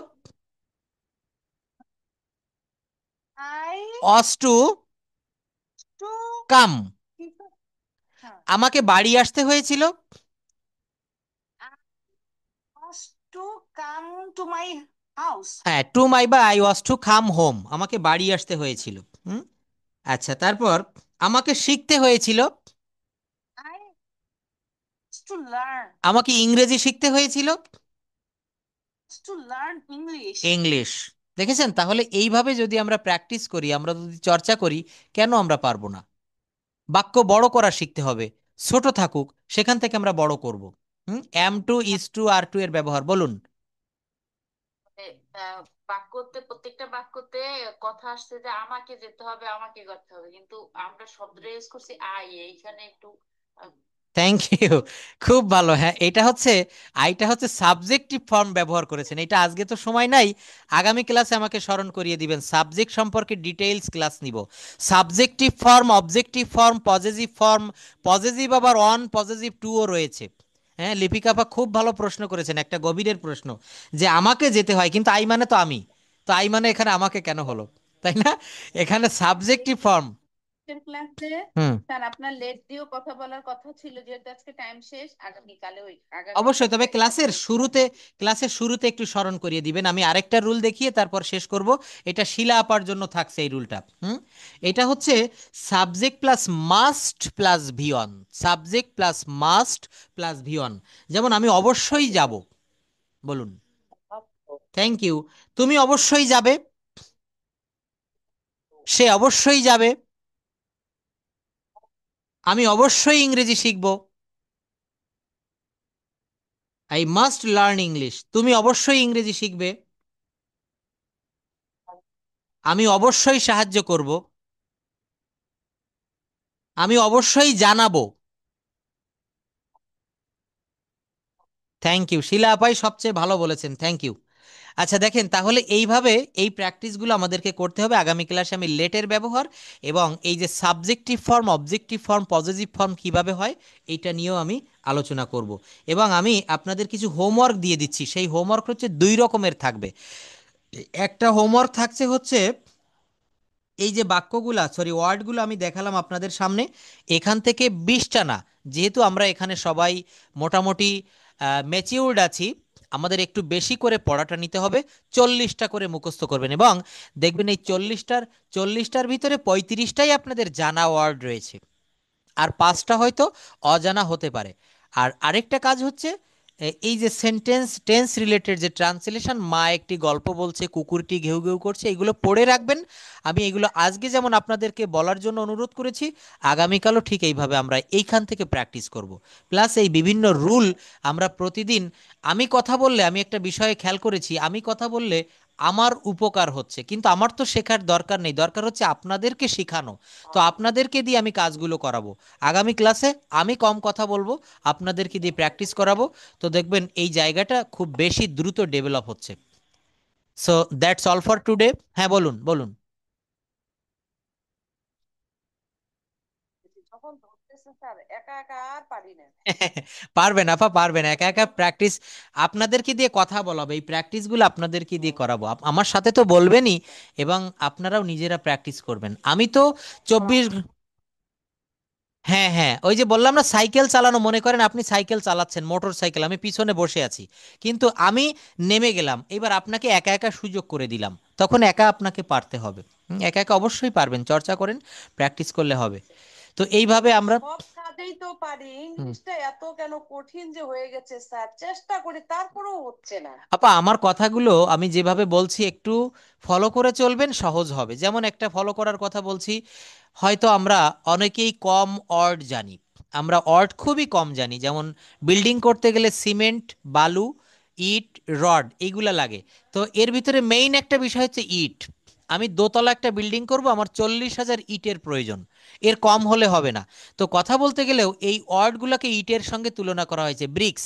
আই অস টু টু কাম। আমাকে বাড়ি আসতে হয়েছিল, to come to my house. হ্যাঁ, টু মাই বা I was to come home, আমাকে বাড়ি আসতে হয়েছিল। হুম। আচ্ছা, তারপর আমাকে শিখতে হয়েছিল, আই টু লার্ন। আমাকে ইংরেজি শিখতে হয়েছিল, টু লার্ন ইংলিশ। ইংলিশ। দেখেছেন? তাহলে এইভাবে যদি আমরা প্র্যাকটিস করি, আমরা যদি চর্চা করি, কেন আমরা পারবো না? বাক্য বড় করা শিখতে হবে, ছোট থাকুক সেখান থেকে আমরা বড় করব। M2 is to R2 এর ব্যবহার বলুন। এ, বাক্যতে, প্রত্যেকটা বাক্যতে কথা আসছে যে আমাকে যেতে হবে, আমাকে করতে হবে, কিন্তু আমরা শব্দটা ইউজ করছি আই, এইখানে একটু। থ্যাংক ইউ, খুব ভালো। হ্যাঁ, এটা হচ্ছে, আইটা হচ্ছে সাবজেক্টিভ ফর্ম ব্যবহার করেছেন। এটা আজকে তো সময় নাই, আগামী ক্লাসে আমাকে স্মরণ করিয়ে দিবেন, সাবজেক্ট সম্পর্কে ডিটেইলস ক্লাস নিব। Subjective form, objective form, possessive form, possessive আবার অন, পজেসিভ টুও রয়েছে। হ্যাঁ, লিপিকা আপা খুব ভালো প্রশ্ন করেছেন, একটা গভীরের প্রশ্ন, যে আমাকে যেতে হয় কিন্তু আই মানে তো আমি, তো আই মানে এখানে আমাকে কেন হলো, তাই না? এখানে সাবজেক্টিভ ফর্ম। ক্লাসে হুম, স্যার আপনার লেট দিয়েও কথা বলার কথা ছিল, যেহেতু আজকে টাইম শেষ, আগামীকালে ওই আগামী অবশ্যই। তবে ক্লাসের শুরুতে একটু স্মরণ করিয়ে দিবেন। আমি আরেকটা রুল দেখিয়ে তারপর শেষ করব। এটা শিলা আপার জন্য থাকছে এই রুলটা। এটা হচ্ছে subject plus must plus V one. Subject plus must plus V one. যেমন আমি অবশ্যই যাব, বলুন। Thank you. তুমি অবশ্যই যাবে, সে অবশ্যই যাবে, আমি অবশ্যই ইংরেজি শিখব, আই মাস্ট লার্ন ইংলিশ। তুমি অবশ্যই ইংরেজি শিখবে, আমি অবশ্যই সাহায্য করব, আমি অবশ্যই জানাবো। থ্যাংক ইউ, শিলা আপাই সবচেয়ে ভালো বলেছেন, থ্যাংক ইউ। আচ্ছা দেখেন, তাহলে এইভাবে এই প্র্যাকটিসগুলো আমাদেরকে করতে হবে। আগামী ক্লাসে আমি লেটের ব্যবহার এবং এই যে subjective form, objective form, positive form কিভাবে হয় এইটা নিয়েও আমি আলোচনা করব। এবং আমি আপনাদের কিছু হোমওয়ার্ক দিয়ে দিচ্ছি, সেই হোমওয়ার্ক হচ্ছে দুই রকমের থাকবে। একটা হোমওয়ার্ক থাকছে হচ্ছে এই যে বাক্যগুলা, সরি ওয়ার্ডগুলো আমি দেখালাম আপনাদের সামনে, এখান থেকে 20টা না, যেহেতু আমরা এখানে সবাই মোটামুটি ম্যাচিউরড আছি, আমাদের একটু বেশি করে পড়াটা নিতে হবে। 40টা করে মুখস্থ করবেন এবং দেখবেন এই চল্লিশটার ভিতরে 35টাই আপনাদের জানা ওয়ার্ড রয়েছে, আর 5টা হয়তো অজানা হতে পারে। আর আরেকটা কাজ হচ্ছে এই যে সেন্টেন্স টেন্স রিলেটেড যে ট্রান্সলেশন, মা একটি গল্প বলছে, কুকুরটি ঘেউ ঘেউ করছে, এগুলো পড়ে রাখবেন। আমি এগুলো আজকে যেমন আপনাদেরকে বলার জন্য অনুরোধ করেছি, আগামীকালও ঠিক এইভাবে আমরা এইখান থেকে প্র্যাকটিস করব। প্লাস এই বিভিন্ন রুল আমরা প্রতিদিন, আমি কথা বললে, আমি একটা বিষয়ে খেয়াল করেছি, আমি কথা বললে আমার উপকার হচ্ছে, কিন্তু আমার তো শেখার দরকার নেই, দরকার হচ্ছে আপনাদেরকে শেখানো। তো আপনাদেরকে দিয়ে আমি কাজগুলো করাবো। আগামী ক্লাসে আমি কম কথা বলবো, আপনাদেরকে দিয়ে প্র্যাকটিস করাবো। তো দেখবেন এই জায়গাটা খুব বেশি দ্রুত ডেভেলপ হচ্ছে। So that's all for today. হ্যাঁ, বলুন বলুন। যখন ধরতেছে স্যার, একা একা আর পারি না। পারবেন আপা, পারবেন, একা একা প্র্যাকটিস আপনাদেরকে দিয়ে কথা বলাবো, এই প্র্যাকটিসগুলো আপনাদেরকে দিয়ে করাবো, আমার সাথে তো বলবেনই এবং আপনারাও নিজেরা প্র্যাকটিস করবেন। আমি তো 24। হ্যাঁ হ্যাঁ, ওই যে বললাম না সাইকেল চালানো, মনে করেন আপনি সাইকেল চালাচ্ছেন, মোটর সাইকেল, আমি পিছনে বসে আছি, কিন্তু আমি নেমে গেলাম, এবার আপনাকে একা একা সুযোগ করে দিলাম, তখন একা আপনাকে পারতে হবে। একা একা অবশ্যই পারবেন, চর্চা করেন, প্র্যাকটিস করলে হবে। তো এইভাবে আমরা সব কাজেই তো পারি, হুম। ইংলিশটা এত কেন কঠিন যে হয়ে গেছে স্যার, চেষ্টা করি তারপরেও হচ্ছে না। আপা, আমার কথাগুলো আমি যেভাবে বলছি একটু ফলো করে চলবেন, সহজ হবে। যেমন একটা ফলো করার কথা বলছি, হয়তো আমরা অনেকেই কম ওয়ার্ড জানি, আমরা ওয়ার্ড খুবই কম জানি। যেমন বিল্ডিং করতে গেলে সিমেন্ট, বালু, ইট, রড এইগুলা লাগে। তো এর ভিতরে মেইন একটা বিষয় হচ্ছে ইট। আমি দোতলা একটা বিল্ডিং করব, আমার 40,000 ইটের প্রয়োজন, এর কম হলে হবে না। তো কথা বলতে গেলেও এই ওয়ার্ডগুলোকে ইটের সঙ্গে তুলনা করা হয়েছে, ব্রিক্স।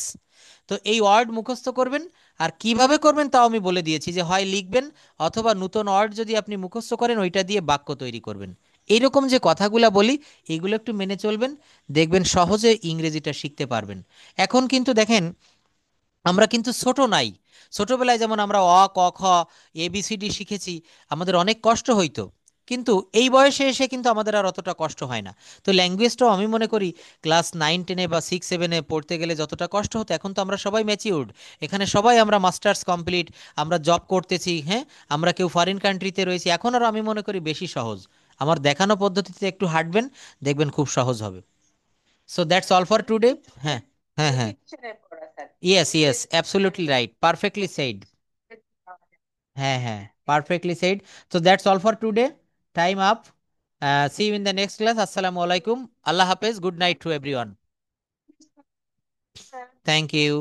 তো এই ওয়ার্ড মুখস্থ করবেন, আর কিভাবে করবেন তাও আমি বলে দিয়েছি, যে হয় লিখবেন অথবা নতুন ওয়ার্ড যদি আপনি মুখস্থ করেন ওইটা দিয়ে বাক্য তৈরি করবেন। এইরকম যে কথাগুলা বলি এইগুলো একটু মেনে চলবেন, দেখবেন সহজে ইংরেজিটা শিখতে পারবেন। এখন কিন্তু দেখেন, আমরা কিন্তু ছোট নাই। ছোটবেলায় যেমন আমরা অ ক খ এবিসিডি শিখেছি, আমাদের অনেক কষ্ট হইতো, কিন্তু এই বয়সে এসে কিন্তু আমাদের আর অতটা কষ্ট হয় না। তো ল্যাঙ্গুয়েজটাও আমি মনে করি ক্লাস 9 10-এ বা 6 7-এ পড়তে গেলে যতটা কষ্ট হতো, এখন তো আমরা সবাই ম্যাচিউরড, এখানে সবাই আমরা মাস্টার্স কমপ্লিট, আমরা জব করতেছি, হ্যাঁ, আমরা কেউ ফরেন কান্ট্রিতে রয়েছি, এখন আরও আমি মনে করি বেশি সহজ। আমার দেখানো পদ্ধতিতে একটু হাঁটবেন, দেখবেন খুব সহজ হবে। So that's all for today. হ্যাঁ হ্যাঁ হ্যাঁ, রেপিটেশনের পড়া sir, yes yes, absolutely repetition. Right, perfectly said. হ্যাঁ হ্যাঁ, perfectly said. So that's all for today, time up. See you in the next class. আসসালামু আলাইকুম, আল্লাহ হাফেজ, good night to everyone. Thank you.